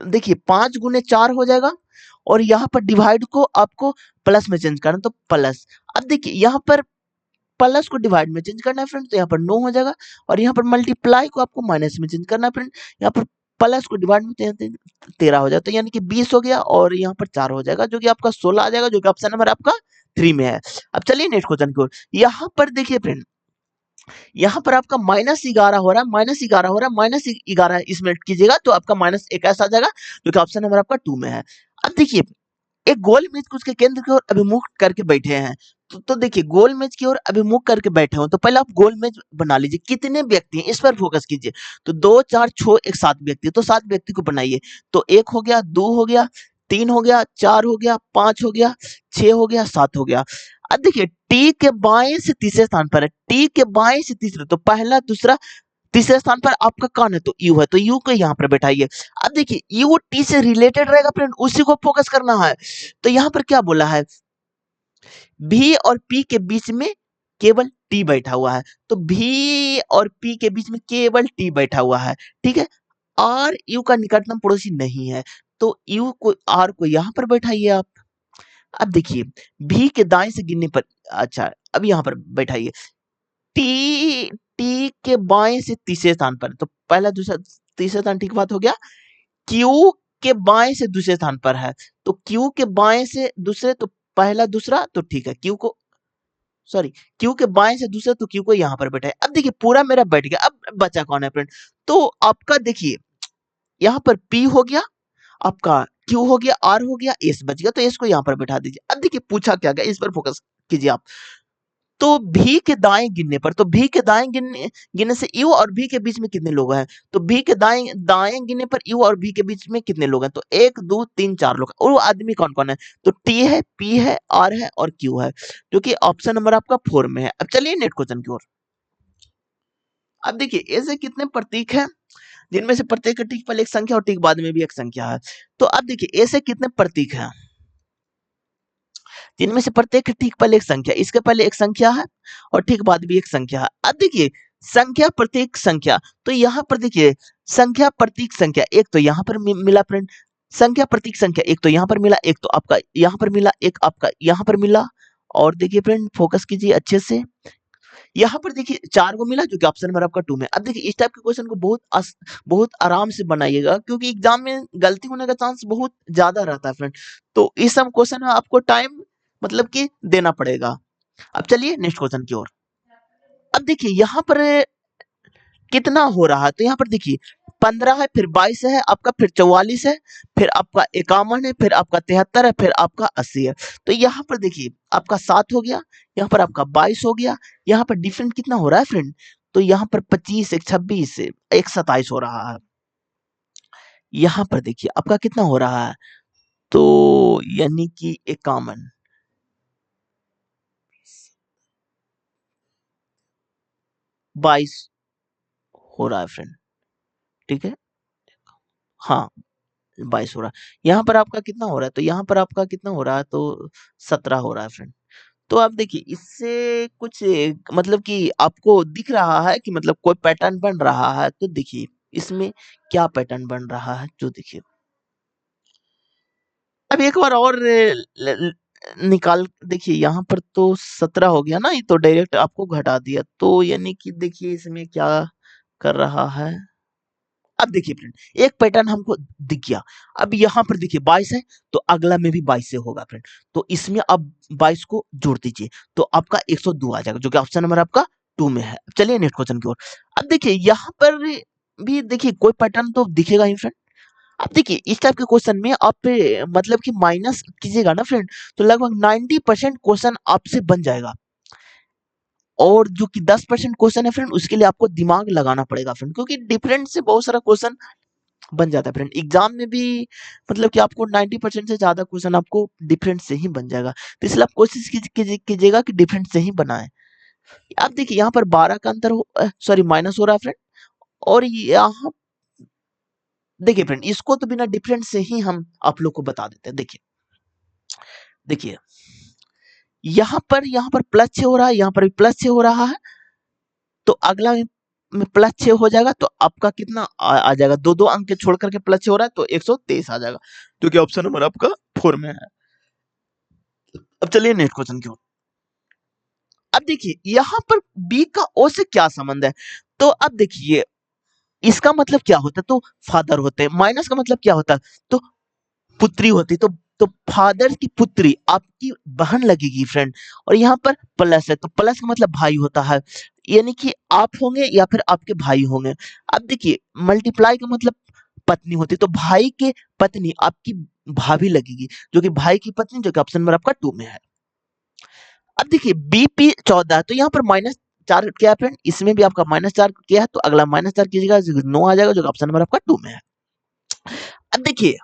देखिए 5 गुने 4 हो जाएगा, और यहाँ पर डिवाइड को आपको प्लस में चेंज करना, तो प्लस। अब देखिए यहाँ पर प्लस को डिवाइड में चेंज करना है फ्रेंड, तो यहाँ पर 9 हो जाएगा, और यहाँ पर मल्टीप्लाई को आपको माइनस में चेंज करना है फ्रेंड। यहाँ पर प्लस को डिवाइड में 13 हो जाता है, यानी कि 20 हो गया, और यहाँ पर 4 हो जाएगा, जो कि आपका 16 आ जाएगा, जो कि ऑप्शन नंबर आपका 3 में है। अब चलिए नेक्स्ट क्वेश्चन की ओर। यहाँ पर देखिए फ्रेंड, यहाँ पर आपका -11 हो रहा है, -11 हो रहा है, -11 इसमें कीजिएगा तो आपका -1 ऐसा आ जाएगा, जो कि ऑप्शन नंबर आपका 2 में है। अब देखिए एक गोल मेज को उसके केंद्र की ओर अभिमुख करके बैठे हैं। तो देखिए गोल मेज की ओर अभिमुख करके बैठे हो, तो पहले आप गोल मेज बना लीजिए। कितने व्यक्ति हैं इस पर फोकस कीजिए। तो 2 4 6 1 7 व्यक्ति, तो 7 व्यक्ति को बनाइए। तो 1 हो गया, 2 हो गया, 3 हो गया, 4 हो गया, 5 हो गया, 6 हो गया, 7 हो गया। अब देखिए टी के बाएं से तीसरे स्थान पर है, टी के बाएं से तीसरे, तो पहला दूसरा तीसरे स्थान पर आपका कौन है? तो यू है, तो यू को यहाँ पर बैठाइए। अब देखिए यू टी से रिलेटेड रहेगा फ्रेंड, उसी को फोकस करना है। तो यहाँ पर क्या बोला है? भी और पी के बीच में केवल टी बैठा हुआ है, तो भी और पी के बीच में केवल टी बैठा हुआ है, ठीक है। और यू का निकटतम पड़ोसी नहीं है, तो यू को आर को यहाँ पर बैठाइए आप। अब देखिए भी के दाएं से गिनने पर, अच्छा अब यहाँ पर बैठाइए। टी टी के बाएं से तीसरे स्थान पर, तो पहला दूसरा तीसरा स्थान ठीक बात हो गया। क्यू के बाएं से दूसरे स्थान पर है, तो क्यू के बाएं से दूसरे, तो पहला दूसरा तो ठीक है, क्यू को सॉरी क्यू के बाएं से दूसरा, तो क्यू को यहाँ पर बैठा है। अब देखिए पूरा मेरा बैठ गया, अब बचा कौन है फ्रेंड? तो आपका देखिए यहाँ पर पी हो गया, आपका क्यू हो गया, आर हो गया, एस बच गया, तो एस को यहाँ पर बैठा दीजिए। अब देखिए पूछा क्या गया, इस पर फोकस कीजिए आप। तो भी के दाएं गिनने पर, तो भी के दाएं गिनने गिनने से यू और भी के बीच में कितने लोग हैं? तो भी के दाएं दाएं गिनने पर यू और भी के बीच में कितने लोग हैं? तो 1 2 3 4 लोग हैं। और वो आदमी कौन कौन है? तो टी है, पी है, आर है, और क्यू है, जो कि ऑप्शन नंबर आपका 4 में है। अब चलिए नेक्स्ट क्वेश्चन की ओर। अब देखिए ऐसे कितने प्रतीक हैं, जिनमें से प्रत्येक के ठीक पहले एक संख्या और ठीक बाद में भी एक संख्या है। तो अब देखिए ऐसे कितने प्रतीक हैं, जिनमें से प्रत्येक के ठीक पहले एक संख्या, इसके पहले एक संख्या है, और ठीक बाद भी एक संख्या है। अब देखिए संख्या प्रतीक संख्या, तो यहाँ पर देखिए संख्या प्रतीक संख्या, एक तो यहाँ पर मिला फ्रेंड, संख्या प्रतीक संख्या, एक तो यहाँ पर मिला, एक तो आपका यहाँ पर मिला, एक आपका यहाँ पर मिला। और देखिए फ्रेंड फोकस कीजिए अच्छे से, यहाँ पर देखिए 4 को मिला, जो कि ऑप्शन नंबर आपका 2 में। अब देखिए इस टाइप के क्वेश्चन को बहुत आराम से बनाइएगा, क्योंकि एग्जाम में गलती होने का चांस बहुत ज्यादा रहता है फ्रेंड। तो इस सब क्वेश्चन में आपको टाइम मतलब कि देना पड़ेगा। अब चलिए नेक्स्ट क्वेश्चन की ओर। अब देखिए यहाँ पर कितना हो रहा है, तो यहाँ पर देखिए 15 है, फिर 22 है आपका, फिर 44 है, फिर आपका 51 है, फिर आपका 73 है, फिर आपका 80 है। तो यहाँ पर देखिए आपका 7 हो गया, यहाँ पर आपका 22 हो गया, यहाँ पर डिफरेंट कितना हो रहा है फ्रेंड? तो यहाँ पर 25 एक 26 एक 27 हो रहा है। यहाँ पर देखिए आपका कितना हो रहा है, तो यानी कि 51 22 हो रहा है फ्रेंड, ठीक है। हाँ 22 हो रहा है। यहाँ पर आपका कितना हो रहा है, तो यहाँ पर आपका कितना हो रहा है, तो 17 हो रहा है फ्रेंड। तो आप देखिए इससे कुछ मतलब कि आपको दिख रहा है कि मतलब कोई पैटर्न बन रहा है, तो देखिए इसमें क्या पैटर्न बन रहा है, जो देखिए अब एक बार और निकाल देखिए यहाँ पर तो 17 हो गया ना, ये तो डायरेक्ट आपको घटा दिया, तो यानी कि देखिए इसमें क्या कर रहा है। अब देखिए फ्रेंड, एक पैटर्न हमको दिख गया। अब यहाँ पर देखिए 22 है, तो अगला में भी 22 से होगा फ्रेंड। तो इसमें अब 22 को जोड़ दीजिए, तो आपका 102 आ जाएगा, जो कि ऑप्शन नंबर आपका 2 में है। चलिए नेक्स्ट क्वेश्चन की ओर। अब देखिए यहाँ पर भी देखिए कोई पैटर्न तो दिखेगा ही फ्रेंड। अब देखिए इस टाइप के क्वेश्चन में आप मतलब कि माइनस कीजिएगा ना फ्रेंड, तो लगभग 90% क्वेश्चन आपसे बन जाएगा। और जो कि 10% क्वेश्चन है फ्रेंड, उसके लिए आपको दिमाग लगाना पड़ेगा फ्रेंड, क्योंकि डिफरेंट से बहुत सारा क्वेश्चन बन जाता है फ्रेंड। एग्जाम में भी मतलब कि आपको 90% से ज्यादा क्वेश्चन आपको डिफरेंट से ही बन जाएगा, तो इसलिए आप कोशिश कीजिएगा कि डिफरेंट से ही बनाएं। आप देखिए यहाँ पर 12 का अंतर सॉरी माइनस हो रहा है फ्रेंड। और यहाँ देखिए फ्रेंड, इसको तो बिना डिफरेंट से ही हम आप लोग को बता देते हैं। देखिए देखिए यहाँ पर प्लस 6 हो रहा है, यहाँ पर भी प्लस 6 हो रहा है, तो अगला में प्लस 6 हो जाएगा, तो आपका कितना आ जाएगा, दो दो अंक के छोड़ करके प्लस 6 हो रहा है, तो 123 आ जाएगा, जो कि ऑप्शन नंबर आपका 4 में है। अब चलिए नेक्स्ट क्वेश्चन की ओर। अब देखिए यहाँ पर बी का ओ से क्या संबंध है, तो अब देखिए इसका मतलब क्या होता है, तो फादर होते हैं। माइनस का मतलब क्या होता है, तो पुत्री होती, तो फादर की पुत्री आपकी बहन लगेगी फ्रेंड। और यहाँ पर प्लस है, तो प्लस का मतलब भाई होता है, यानी कि आप होंगे या फिर आपके भाई होंगे। अब देखिए मल्टीप्लाई का मतलब पत्नी होती, तो भाई के पत्नी आपकी भाभी लगेगी, जो कि भाई की पत्नी, जो कि ऑप्शन नंबर आपका 2 में है। अब देखिए बीपी 14, तो यहाँ पर -4 क्या है फ्रेंड, इसमें भी आपका -4 क्या है, तो अगला -4 कीजिएगा, 9 आ जाएगा, जो कि ऑप्शन नंबर आपका 2 में है। अब देखिए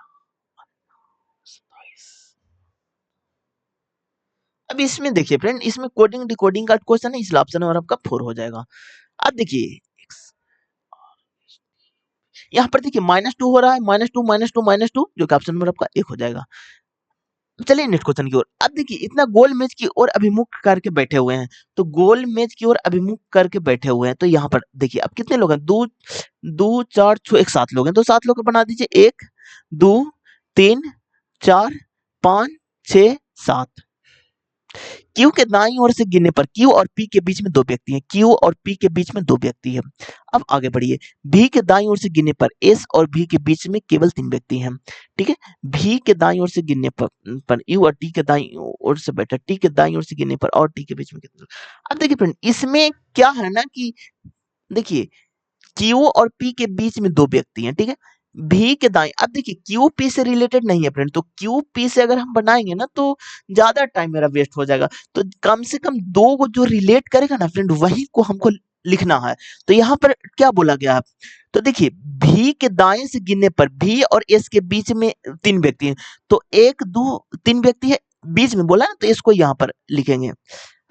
अब इसमें देखिए फ्रेंड, इसमें कोडिंग डिकोडिंग का क्वेश्चन है, इसलिए ऑप्शन नंबर आपका 4 हो जाएगा। अब देखिए यहाँ पर देखिए -2 हो रहा है, -2 -2 जो कि ऑप्शन नंबर आपका 1 हो जाएगा। चलिए नेक्स्ट क्वेश्चन की ओर। अब देखिए इतना गोल मेज की ओर अभिमुख करके बैठे हुए हैं, तो गोल मेज की ओर अभिमुख करके बैठे हुए हैं, तो यहाँ पर देखिए अब कितने लोग हैं, दो दो चार छह, एक 7 लोग हैं, तो 7 लोग को बना दीजिए, 1 2 3 4 5 6 7। क्यू के दाईं ओर से गिनने पर क्यू और पी के बीच में 2 व्यक्ति हैं, क्यू और पी के बीच में 2 व्यक्ति हैं। अब आगे बढ़िए, भी के दाईं ओर से गिनने पर एस और भी के बीच में केवल 3 व्यक्ति हैं। ठीक है, भी के दाईं ओर से गिनने पर यू और टी के दाईं ओर से बेटा, टी के दाईं ओर से गिनने पर और टी के बीच में कितने लोग। अब देखिए फ्रेंड, इसमें क्या है ना कि देखिए क्यू और पी के बीच में 2 व्यक्ति हैं, ठीक है। भी के दाएं, अब देखिए क्यू पी से रिलेटेड नहीं है फ्रेंड, तो क्यू पी से अगर हम बनाएंगे ना, तो ज्यादा टाइम मेरा वेस्ट हो जाएगा, तो कम से कम 2 को जो रिलेट करेगा ना फ्रेंड, वही को हमको लिखना है। तो यहाँ पर क्या बोला गया है, तो देखिए भी के दाएं से गिनने पर भी और एस के बीच में 3 व्यक्ति हैं, तो 1 2 3 व्यक्ति है, बीच में बोला ना, तो इसको यहाँ पर लिखेंगे।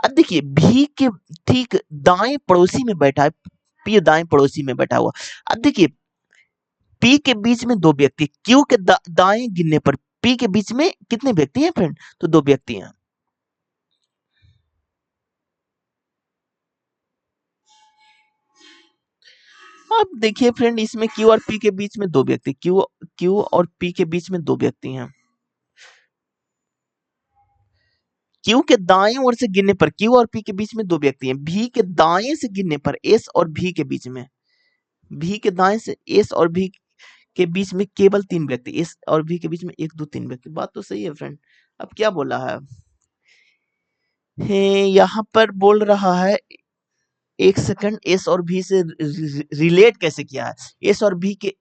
अब देखिए भी के ठीक दाएं पड़ोसी में बैठा है, पी दाएं पड़ोसी में बैठा हुआ। अब देखिए पी के बीच में 2 व्यक्ति, क्यू के दाएं गिनने पर पी के बीच में कितने व्यक्ति हैं फ्रेंड, तो 2 व्यक्ति हैं। अब देखिए फ्रेंड, इसमें क्यू और पी के बीच में 2 व्यक्ति, क्यू क्यू और पी के बीच में 2 व्यक्ति हैं। क्यू के दाएं ओर से गिनने पर क्यू और पी के बीच में 2 व्यक्ति हैं, भी के दाएं से गिनने पर एस और भी के बीच में, भी के दाएं से एस और भी के बीच में केवल 3 व्यक्ति, एस और भी के बीच में 1 2 3 व्यक्ति। बात तो सही है फ्रेंड। अब क्या बोला है, यहाँ पर बोल रहा है, एक सेकंड, एस और भी से रिलेट कैसे किया है, एस और भी के,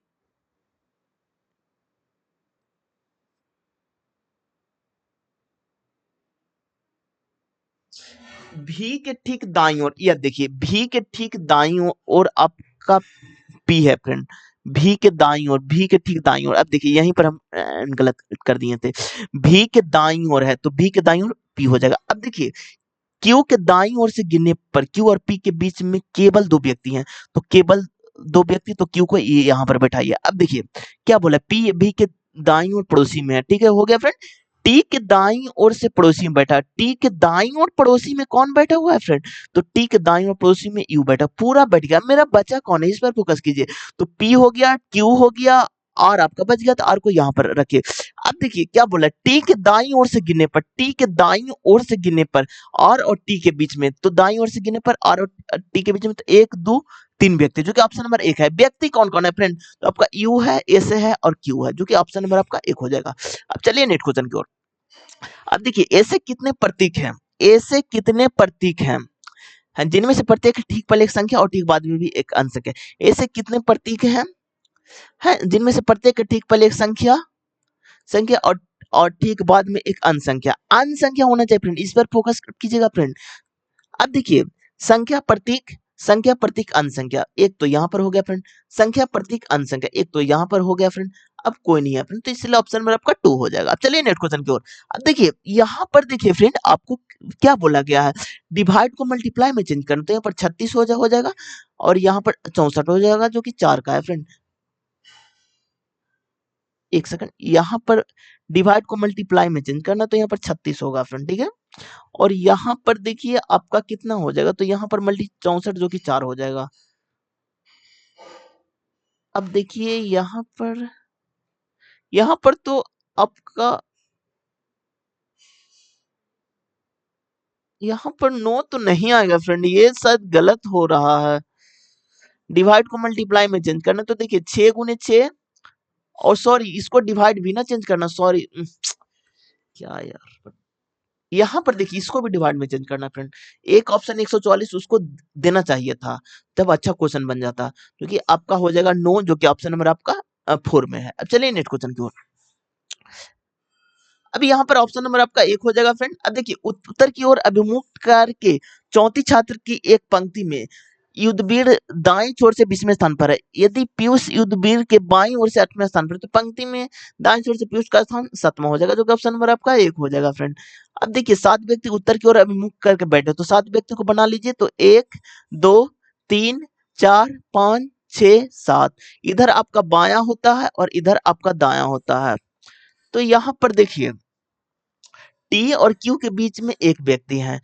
भी के ठीक दाईं ओर, या देखिए भी के ठीक दाईं ओर आपका पी है फ्रेंड, भी के दाईं ओर, भी के ठीक दाईं ओर। अब देखिए यहीं पर हम गलत कर दिए थे, भी के दाईं ओर है, तो भी के दाईं ओर पी हो जाएगा। अब देखिए क्यू के दाईं ओर से गिनने पर क्यू और पी के बीच में केवल 2 व्यक्ति हैं, तो केवल 2 व्यक्ति, तो क्यू को यहाँ पर बैठाइए। अब देखिए क्या बोला, पी भी के दाईं ओर पड़ोसी में है, ठीक है, हो गया फ्रेंड। टी के दाईं ओर से पड़ोसी में बैठा, टी के दाईं ओर पड़ोसी में कौन बैठा हुआ है फ्रेंड, तो टी के दाईं ओर पड़ोसी में यू बैठा, पूरा बैठ गया। मेरा बचा कौन है, इस पर फोकस कीजिए। तो पी हो गया, क्यू हो गया आर आपका बच गया, तो आर को यहाँ पर रखिए। अब देखिए क्या बोला, टी के दाईं ओर से गिनने पर, टी के दाईं ओर से गिनने पर आर और टी के बीच में, तो दाईं ओर से गिनने पर आर और टी के बीच में तो एक दो तीन व्यक्ति, जो कि ऑप्शन नंबर एक है। व्यक्ति कौन कौन है फ्रेंड, तो आपका यू है, एस है और क्यू है, जो कि ऑप्शन नंबर आपका एक हो जाएगा। अब चलिए नेक्स्ट क्वेश्चन की ओर। अब देखिए ऐसे कितने प्रतीक हैं, ऐसे कितने प्रतीक हैं, हैं जिनमें से प्रत्येक ठीक पहले एक संख्या और ठीक बाद में भी एक अंश संख्या। ऐसे कितने प्रतीक हैं जिनमें से प्रत्येक के ठीक पहले एक संख्या संख्या और ठीक बाद में एक अंश संख्या होना चाहिए फ्रेंड, इस पर फोकस कीजिएगा फ्रेंड। अब देखिए संख्या प्रतीक अंश संख्या, एक तो यहाँ पर हो गया फ्रेंड, संख्या प्रतीक अंश संख्या एक तो यहाँ पर हो गया फ्रेंड। अब कोई नहीं है फ्रेंड, तो इसलिए ऑप्शन नंबर आपका 2 हो जाएगा। अब चलिए नेक्स्ट क्वेश्चन की ओर। अब देखिए यहाँ पर देखिए फ्रेंड, आपको क्या बोला गया है, डिवाइड को मल्टीप्लाई में चेंज करना, तो यहाँ पर 36 हो जाएगा और यहाँ पर 64 हो जाएगा, जो कि 4 का है फ्रेंड। एक सेकंड, यहाँ पर डिवाइड को मल्टीप्लाई में चेंज करना, तो यहाँ पर 36 होगा फ्रेंड, ठीक है। और यहाँ पर देखिए आपका कितना हो जाएगा, तो यहाँ पर मल्टी 64, जो कि 4 हो जाएगा। अब देखिए यहाँ पर तो आपका यहाँ पर 9 तो नहीं आएगा फ्रेंड, ये शायद गलत हो रहा है। डिवाइड को मल्टीप्लाई में चेंज करना, तो देखिए 6 गुने 6, और सॉरी इसको डिवाइड भी ना चेंज करना, सॉरी क्या यार, यहाँ पर देखिए इसको भी डिवाइड में चेंज करना फ्रेंड। एक ऑप्शन 144 उसको देना चाहिए था, तब अच्छा क्वेश्चन बन जाता, क्योंकि आपका हो जाएगा 9, जो कि ऑप्शन नंबर आपका 4 में है। अब चलिए नेक्स्ट क्वेश्चन की ओर। अब यहाँ पर ऑप्शन नंबर आपका एक हो जाएगा फ्रेंड। अब देखिए उत्तर की ओर अभिमुख करके चौथी छात्र की एक पंक्ति में युद्धवीर दाएं छोर से 20वें स्थान पर है, यदि पीयूष युद्धवीर के बाईं ओर से 8वें स्थान पर है, तो पंक्ति में दाएं छोर से पीयूष का स्थान 7वां हो जाएगा, जो कि ऑप्शन नंबर आपका एक हो जाएगा फ्रेंड। अब देखिए 7 व्यक्ति उत्तर की ओर अभिमुख करके बैठे, तो 7 व्यक्ति को बना लीजिए, तो 1 2 3 4 5 6 7, इधर आपका बायां होता है और इधर आपका दायां होता है। तो यहाँ पर देखिए टी और क्यू के बीच में एक व्यक्ति है,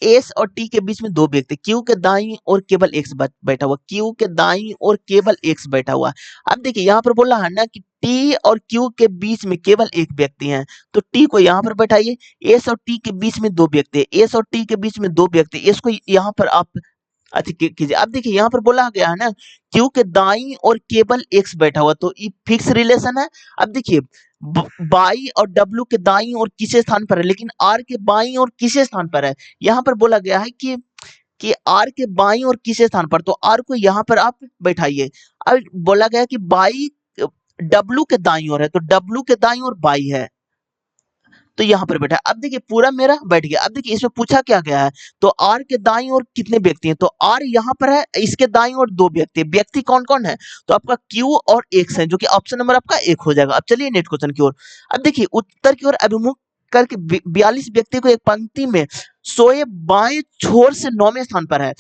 एस और टी के बीच में दो व्यक्ति, क्यू के दाईं और केवल एक्स बैठा हुआ, क्यू के दाईं और केवल एक्स बैठा हुआ। अब देखिए यहाँ पर बोला है ना कि टी और क्यू के बीच में केवल एक व्यक्ति है, तो टी को यहाँ पर बैठाइए। एस और टी के बीच में दो व्यक्ति, एस और टी के बीच में दो व्यक्ति, एस को यहाँ पर आप अच्छा कीजिए। अब देखिए यहाँ पर बोला गया है ना क्यू के दाईं और केवल एक्स बैठा हुआ, तो ये फिक्स रिलेशन है। अब देखिए बाई और डब्ल्यू के दाईं और किसे स्थान पर है, लेकिन आर के बाईं और किसे स्थान पर है, यहाँ पर बोला गया है कि आर के बाईं और किसे स्थान पर, तो आर को यहाँ पर आप बैठाइए। अब बोला गया कि बाई डब्ल्यू के दाईं ओर है, तो डब्ल्यू के दाईं ओर बाई है, तो यहाँ पर बैठा। अब देखिए पूरा मेरा बैठ गया। अब देखिए इसमें पूछा क्या गया है, तो आर के दाईं ओर कितने व्यक्ति हैं, तो आर यहाँ पर है, इसके दाईं ओर दो व्यक्ति, व्यक्ति कौन कौन है, तो आपका क्यू और एक्स है, जो कि ऑप्शन नंबर आपका एक हो जाएगा। अब चलिए नेक्स्ट क्वेश्चन की ओर। अब देखिए उत्तर की ओर अभिमुख करके 42 व्यक्ति को एक पंक्ति में शोएब बाएं छोर से 9वें स्थान पर है,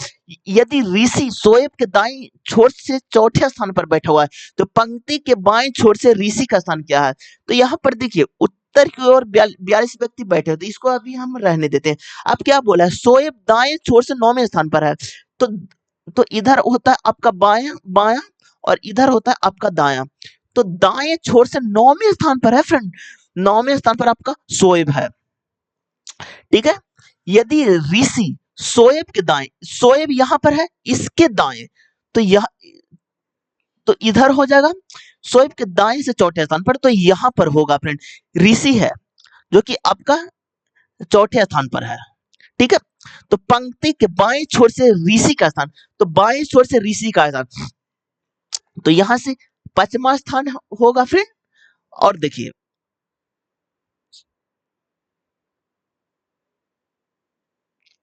यदि ऋषि शोएब के दाएं छोर से चौथे स्थान पर बैठा हुआ है, तो पंक्ति के बाएं छोर से ऋषि का स्थान क्या है, तो यहाँ पर देखिए उत्तर की ओर 42 व्यक्ति बैठे होते, इसको अभी हम रहने देते हैं। अब क्या बोला है, शोएब दाएं छोर से 9वें स्थान पर है, तो इधर होता है आपका बायां बायां और इधर होता है आपका दायां, तो दाएं छोर से 9वें स्थान पर है फ्रेंड, 9वें स्थान पर आपका शोएब है, ठीक है। यदि ऋषि शोएब के दाएं, शोएब यहां पर है, इसके दाएं, तो यह तो इधर हो जाएगा शोएब के दाएं से चौथे स्थान पर, तो यहां पर होगा फ्रेंड ऋषि है, जो कि आपका चौथे स्थान पर है, ठीक है। तो पंक्ति के बाएं छोर से ऋषि का स्थान, तो बाएं छोर से ऋषि का स्थान, तो यहां से 5वां स्थान होगा फ्रेंड। और देखिए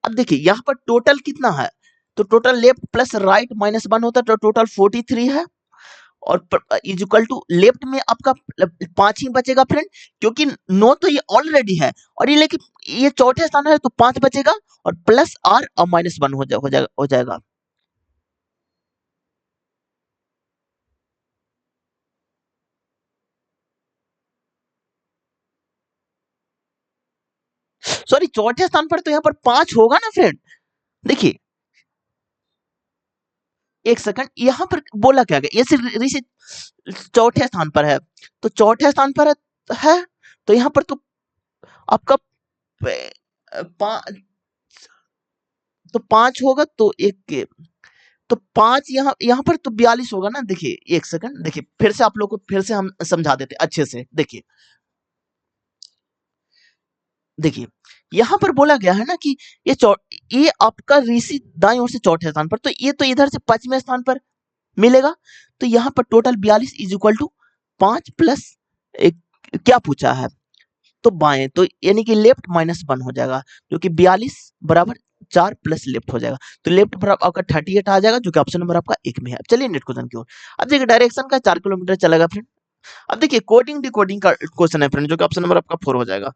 अब देखिए यहाँ पर टोटल कितना है, तो total left plus right minus 1 होता है, तो टोटल 43 है, और इज इक्वल टू लेफ्ट में आपका 5 ही बचेगा फ्रेंड, क्योंकि 9 तो ये ऑलरेडी है, और ये लेकिन ये चौथे स्थान है, तो 5 बचेगा और प्लस आर और माइनस 1 हो जाएगा। सॉरी चौथे स्थान पर तो यहाँ पर 5 होगा ना फ्रेंड, देखिए एक सेकंड, यहाँ पर बोला क्या गया, ये सिर्फ ऋषि चौथे स्थान पर है, तो चौथे स्थान पर है, तो यहाँ पर तो आपका तो 5 होगा, तो एक के तो 5 यहाँ पर तो 42 होगा ना। देखिए एक सेकंड, देखिए फिर से आप लोग को फिर से हम समझा देते अच्छे से। देखिए यहाँ पर बोला गया है ना कि ये आपका ऋषि दाईं ओर से चौथे स्थान पर, तो ये तो इधर से 5वें स्थान पर मिलेगा, तो यहाँ पर total 42 is equal to 5 plus एक, क्या पूछा है, तो बाएं, तो यानी कि लेफ्ट -1 हो जाएगा, जो कि 42 बराबर 4 प्लस लेफ्ट हो जाएगा, तो लेफ्ट बराबर आपका 38 आ जाएगा, जो कि ऑप्शन नंबर आपका 1 में है। चलिए नेक्स्ट क्वेश्चन की ओर। अब देखिए डायरेक्शन का 4 किलोमीटर चलेगा फ्रेंड। अब देखिए कोडिंग डिकोडिंग का क्वेश्चन है फ्रेंड, जो कि ऑप्शन नंबर आपका 4 हो जाएगा।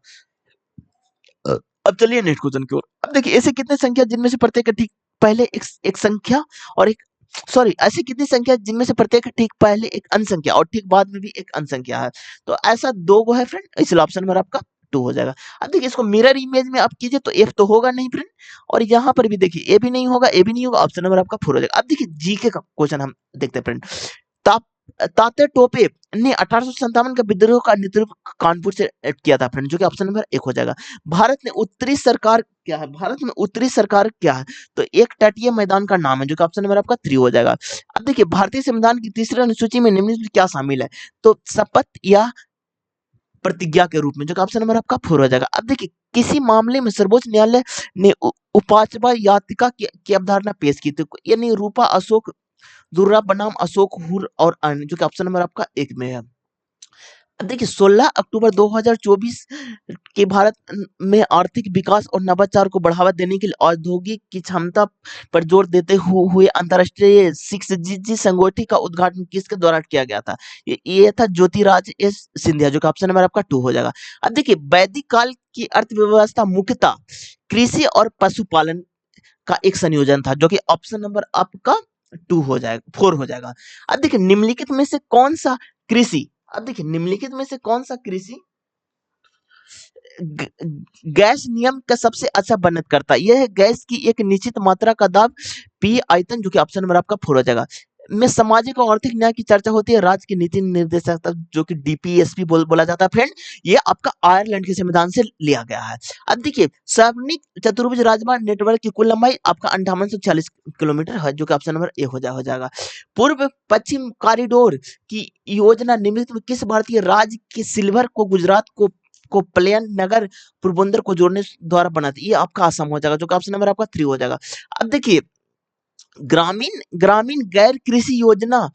अब चलिए नेक्स्ट क्वेश्चन की ओर। अब देखिए ऐसे कितने संख्या जिनमें से प्रत्येक के ठीक पहले एक संख्या और एक सॉरी ऐसी कितनी संख्या जिनमें से प्रत्येक के ठीक पहले एक अंश संख्या और ठीक बाद में भी एक अंश संख्या है, तो ऐसा 2 गो है फ्रेंड, इसलिए ऑप्शन नंबर आपका 2 हो जाएगा। अब देखिए इसको मिरर इमेज में आप कीजिए तो एफ तो होगा नहीं फ्रेंड, और यहाँ पर भी देखिए ए भी नहीं होगा, ए भी नहीं होगा, ऑप्शन नंबर आपका 4 हो जाएगा। अब देखिए जीके का क्वेश्चन हम देखते हैं फ्रेंड। ताप तात्या टोपे ने 1857 का विद्रोह का नेतृत्व कानपुर से किया था फ्रेंड, जो कि ऑप्शन नंबर 1 हो जाएगा। भारत में उत्तरी सरकार क्या है, भारत में उत्तरी सरकार क्या है, तो एक तटीय मैदान का नाम है, जो कि ऑप्शन नंबर आपका 3 हो जाएगा। अब देखिए भारतीय संविधान की तीसरी अनुसूची में निम्नलिखित में क्या शामिल है, तो शपथ या प्रतिज्ञा के रूप में, जो कि ऑप्शन नंबर आपका 4 हो जाएगा। अब देखिए किसी मामले में सर्वोच्च न्यायालय ने उपाचवा याचिका की अवधारणा पेश की थी, यानी रूपा अशोक दुर्रा बनाम अशोक हुर और अन्य, जो कि ऑप्शन नंबर आपका 1 में है। अब देखिए 16 अक्टूबर 2024 के भारत में आर्थिक विकास और नवाचार को बढ़ावा देने के लिए औद्योगिक की क्षमता पर जोर देते हुए अंतर्राष्ट्रीय 6G संगोष्ठी का उद्घाटन किसके द्वारा किया गया था, ये था ज्योतिराज एस सिंधिया, जो कि ऑप्शन नंबर आपका 2 हो जाएगा। अब देखिए वैदिक काल की अर्थव्यवस्था मुख्यतः कृषि और पशुपालन का एक संयोजन था, जो कि ऑप्शन नंबर आपका 2 हो जाएगा, 4 हो जाएगा। अब देखिए निम्नलिखित में से कौन सा कृषि अब देखिए निम्नलिखित में से कौन सा कृषि गैस नियम का सबसे अच्छा वर्णन करता है, यह है गैस की एक निश्चित मात्रा का दाब पी आयतन, जो कि ऑप्शन नंबर आपका 4 हो जाएगा। में सामाजिक और आर्थिक न्याय की चर्चा होती है, राज्य की नीति निर्देशक जो कि डीपीएसपी बोला जाता है फ्रेंड, ये आपका आयरलैंड के संविधान से लिया गया है। अब देखिए सार्वजनिक चतुर्भुज राजमार्ग नेटवर्क की कुल लंबाई आपका 5840 किलोमीटर है, जो कि ऑप्शन नंबर ए हो जाएगा। पूर्व पश्चिम कॉरिडोर की योजना निम्नलिखित में किस भारतीय राज्य के सिल्वर को गुजरात को प्लेन नगर पोरबंदर को जोड़ने द्वारा बना थी, ये आपका असम हो जाएगा, जो कि ऑप्शन नंबर आपका 3 हो जाएगा। अब देखिए ग्रामीण ग्रामीण गैर कृषि योजना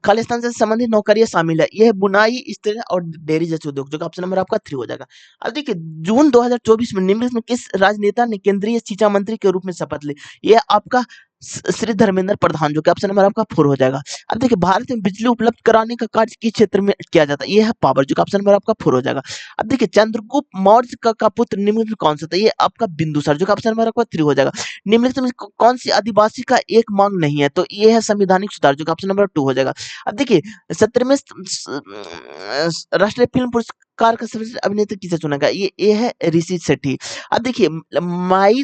खालिस्तान से संबंधित नौकरियां शामिल है, यह बुनाई स्त्री और डेयरी जैसे उद्योग, जो कि ऑप्शन नंबर आपका 3 हो जाएगा। अब देखिए जून 2024 में निम्नलिखित में किस राजनेता ने केंद्रीय शिक्षा मंत्री के रूप में शपथ ली, यह आपका श्री धर्मेंद्र प्रधान, जो कि ऑप्शन नंबर आपका 4 हो जाएगा। अब देखिए भारत में बिजली उपलब्ध कराने का कार्य किस क्षेत्र में किया जाता है, यह है पावर, जो कि ऑप्शन नंबर आपका 4 हो जाएगा। अब देखिए चंद्रगुप्त मौर्य का पुत्र निम्नलिखित में कौन सा था, ये आपका बिंदुसार, जो कि ऑप्शन नंबर आपका 3 हो जाएगा। निम्नलिखित में कौन सी आदिवासी का एक मांग नहीं है, तो ये है संवैधानिक सुधार, जो कि ऑप्शन नंबर 2 हो जाएगा। अब देखिए 17वें राष्ट्रीय फिल्म पुरस्कार का सर्वश्रेष्ठ अभिनेत्री किसे चुना गया, ये है ऋषि शेट्टी। अब देखिए मई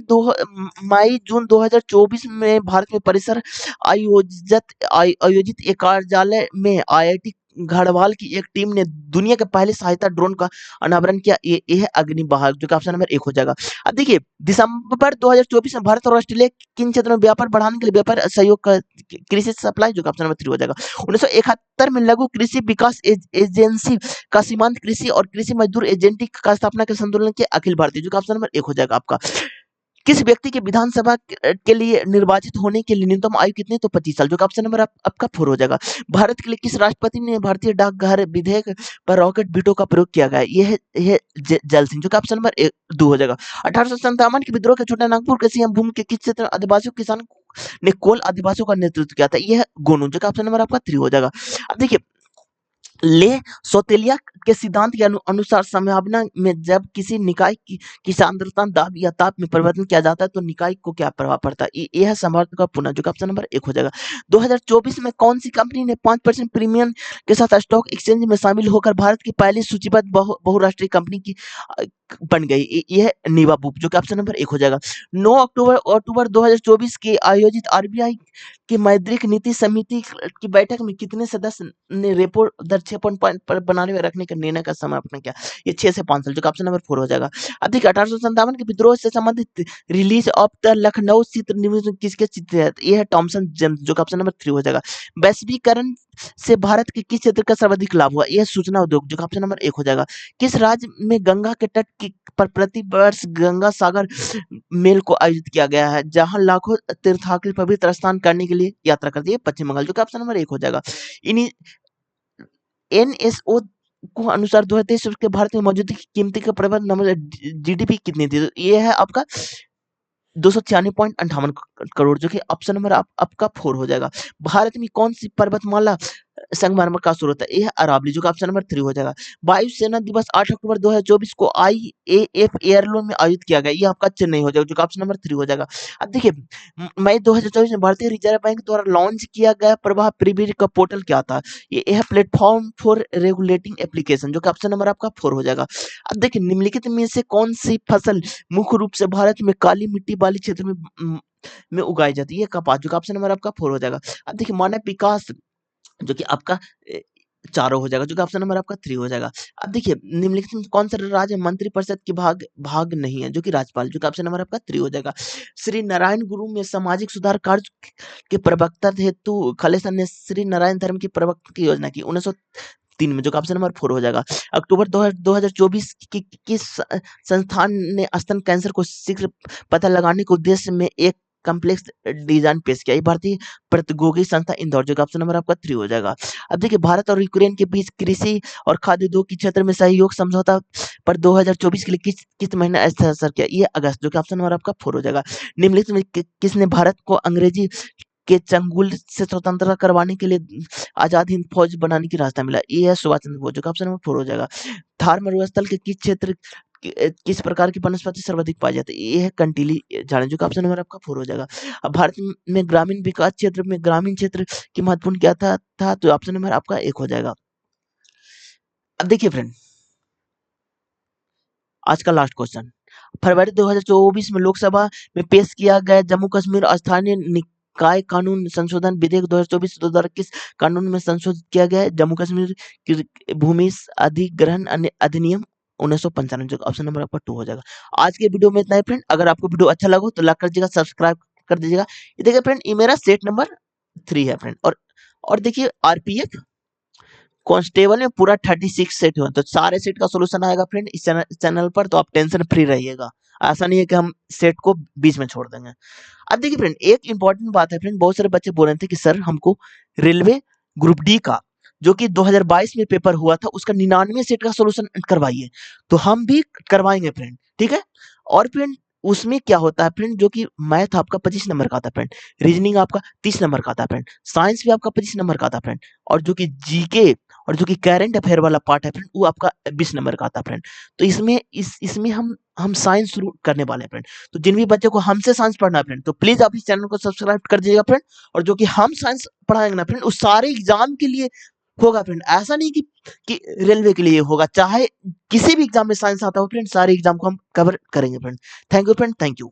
जून 2024 में भारत में परिसर आयोजित एक कार्यालय में आईआईटी गढ़वाल की एक टीम ने दुनिया के पहले सहायता ड्रोन का अनावरण किया, ये है अग्निवाहक, जो कि ऑप्शन नंबर 1 हो जाएगा। अब देखिए दिसंबर 2024 में भारत और ऑस्ट्रेलिया किन क्षेत्रों में व्यापार बढ़ाने के लिए व्यापार सहयोग का कृषि सप्लाई, जो कि ऑप्शन नंबर 3 हो जाएगा। 1971 में लघु कृषि विकास एजेंसी का सीमांत कृषि और कृषि मजदूर एजेंटी का स्थापना के संतुलन के अखिल भारतीय, जो कि ऑप्शन नंबर 1 हो जाएगा आपका। किस व्यक्ति के विधानसभा के लिए निर्वाचित होने के लिए न्यूनतम आयु कितनी, तो 25 साल, जो कि ऑप्शन नंबर आपका 4 हो जाएगा। भारत के लिए किस राष्ट्रपति ने भारतीय डाकघर विधेयक पर रॉकेट वीटो का प्रयोग किया गया, ये है जल सिंह, जो कि ऑप्शन नंबर 2 हो जाएगा। 1857 के विद्रोह के छोटा नागपुर के सीएम भूमि के किस क्षेत्र आदिवासियों किसान ने कोल आदिवासियों का नेतृत्व किया था, यह है गोनू, जो कि ऑप्शन नंबर आपका 3 हो जाएगा। अब देखिए ले सोतेलिया के सिद्धांत के अनुसार संभावना में जब किसी निकाय की सांद्रता दाब या ताप में परिवर्तन किया जाता है तो निकाय को क्या प्रभाव पड़ता है। यह संभावना का पुनः जो ऑप्शन नंबर 1 हो जाएगा। 2024 में कौन सी कंपनी ने 5% प्रीमियम के साथ स्टॉक एक्सचेंज में शामिल होकर भारत की पहली सूचीबद्ध बहुराष्ट्रीय कंपनी की बन गई। यह नीवा बुक जो कि ऑप्शन नंबर 1 हो जाएगा। 9 अक्टूबर 2024 के आयोजित आरबीआई की मौद्रिक नीति समिति की बैठक में कितने सदस्य ने रेपो दर 6 पर बनाने में रखने का निर्णय का समापन किया। ये 6 से 5 साल जो कि ऑप्शन नंबर 4 हो जाएगा। अब देखिए 1857 के विद्रोह से संबंधित रिलीज ऑफ द लखनऊ चित्र निवेदन किसके चित्र है। ये है टॉमसन जेम्स जो कि ऑप्शन नंबर 3 हो जाएगा। वैश्वीकरण से भारत के किस क्षेत्र का सर्वाधिक लाभ हुआ। यह सूचना उद्योग जो कि ऑप्शन नंबर 1 हो जाएगा। किस राज्य में गंगा के तट पर प्रति वर्ष गंगा सागर मेल को आयोजित किया गया है जहां लाखों तीर्थयात्री पवित्र स्नान करने के लिए यात्रा करती है। पश्चिम बंगाल जो कि ऑप्शन नंबर 1 हो जाएगा। इन्हीं एनएसओ को अनुसार 2023 के भारत में मौजूदा कीमती का प्रबंध नंबर जीडीपी कितनी थी। ये है आपका 296.58 करोड़ जो कि ऑप्शन नंबर आपका 4 हो जाएगा। भारत में कौन सी पर्वतमाला संगमरमर का स्रोत है। यह अरावली जो कि ऑप्शन नंबर 3 हो जाएगा। वायुसेना दिवस 8 अक्टूबर 2024 को आईएएफ एयरलोन में आयोजित किया गया। ये आपका चेन्नई हो जाएगा जो कि ऑप्शन नंबर 3 हो जाएगा। अब देखिए मई 2024 में भारतीय रिजर्व बैंक द्वारा लॉन्च किया गया प्रवाह प्रीवियर का पोर्टल क्या था। ये है प्लेटफॉर्म फॉर रेगुलेटिंग एप्लीकेशन जो कि ऑप्शन नंबर आपका 4 हो जाएगा। अब देखिए निम्नलिखित में से कौन सी फसल मुख्य रूप से भारत में काली मिट्टी वाले क्षेत्र में उगाई जाती है। कपास जो कि ऑप्शन नंबर आपका 4 हो जाएगा। अब देखिए मानव विकास जो कि आपका चारों हो जाएगा जो कि ऑप्शन नंबर आपका 3 हो जाएगा। अब देखिए निम्नलिखित में कौन सा राज्य मंत्रिपरिषद के भाग नहीं है जो कि राज्यपाल जो कि ऑप्शन नंबर आपका 3 हो जाएगा। श्री नारायण गुरु में सामाजिक सुधार कार्य के प्रवक्ता हेतु खालिस्तान ने श्री नारायण धर्म की प्रवक्ता की योजना की 1903 में जो कि ऑप्शन नंबर 4 हो जाएगा। अक्टूबर 2024 की किस संस्थान ने स्तन कैंसर को शीघ्र पता लगाने के उद्देश्य में एक कॉम्प्लेक्स डिजाइन पेश किया। ये भारतीय प्रौद्योगिकी संस्था इंदौर जो कि ऑप्शन नंबर आपका 3 हो जाएगा। अब देखिए भारत और यूक्रेन के बीच कृषि और खाद्य उद्योग के क्षेत्र में सहयोग समझौता पर 2024 के लिए किस महीने हस्ताक्षर किया। ये अगस्त जो कि ऑप्शन नंबर आपका 4 हो जाएगा। निम्नलिखित में किसने भारत को अंग्रेजी के चंगुल से स्वतंत्रता करवाने के लिए आजाद हिंद फौज बनाने की रास्ता मिला। ये है सुभाष चंद्र बोस जो कि ऑप्शन नंबर 4 हो जाएगा। थार मरुस्थल के किस क्षेत्र किस प्रकार की वनस्पति सर्वाधिक पाई जाती है। ये है कंटीली झाड़ी जो कि ऑप्शन नंबर आपका 4 हो जाएगा। अब भारत में ग्रामीण विकास क्षेत्र में ग्रामीण क्षेत्र की महत्वपूर्ण क्या था तो ऑप्शन नंबर आपका 1 हो जाएगा। अब देखिए फ्रेंड आज का लास्ट क्वेश्चन फरवरी 2024 में लोकसभा में पेश किया गया जम्मू कश्मीर स्थानीय निकाय कानून संशोधन विधेयक 2024 द्वारा किस कानून में संशोधित किया गया है। जम्मू कश्मीर की भूमि अधिग्रहण अधिनियम 1995 जो ऑप्शन नंबर आपका 2 हो जाएगा। आज के वीडियो में इतना ही फ्रेंड। अगर आपको वीडियो अच्छा लगा तो लाइक कर दीजिएगा सब्सक्राइब कर दीजिएगा। ये देखिए फ्रेंड ये मेरा सेट नंबर 3 है फ्रेंड। और देखिए आरपीएफ कांस्टेबल में पूरा 36 सेट हुआ तो सारे सेट का सॉल्यूशन आएगा फ्रेंड इस चैनल पर। तो आप टेंशन फ्री रहिएगा। ऐसा नहीं है कि हम सेट को बीच में छोड़ देंगे। अब देखिए फ्रेंड एक इंपॉर्टेंट बात है फ्रेंड बहुत सारे बच्चे बोल रहे थे कि सर हमको रेलवे ग्रुप डी का जो कि 2022 में पेपर हुआ था उसका 99 सेट का सॉल्यूशन करवाइए। तो हम भी करवाएंगे फ्रेंड ठीक है। और फ्रेंड उसमें क्या होता है फ्रेंड जो कि मैथ आपका 25 नंबर का आता है फ्रेंड। रीजनिंग आपका 30 नंबर का आता है फ्रेंड। साइंस भी आपका 25 नंबर का आता है फ्रेंड। और जो कि जीके और जो कि करंट अफेयर वाला पार्ट है फ्रेंड वो आपका 20 नंबर का आता है फ्रेंड। तो इसमें हम साइंस शुरू करने वाले हैं फ्रेंड। तो जिन भी बच्चों को हमसे साइंस पढ़ना है फ्रेंड तो प्लीज आप इस चैनल को सब्सक्राइब कर दीजिएगा फ्रेंड। और जो कि हम साइंस पढ़ाएंगे ना फ्रेंड उस सारे एग्जाम के लिए होगा फ्रेंड। ऐसा नहीं कि रेलवे के लिए होगा चाहे किसी भी एग्जाम में साइंस आता हो फ्रेंड सारे एग्जाम को हम कवर करेंगे friend. Thank you friend thank you.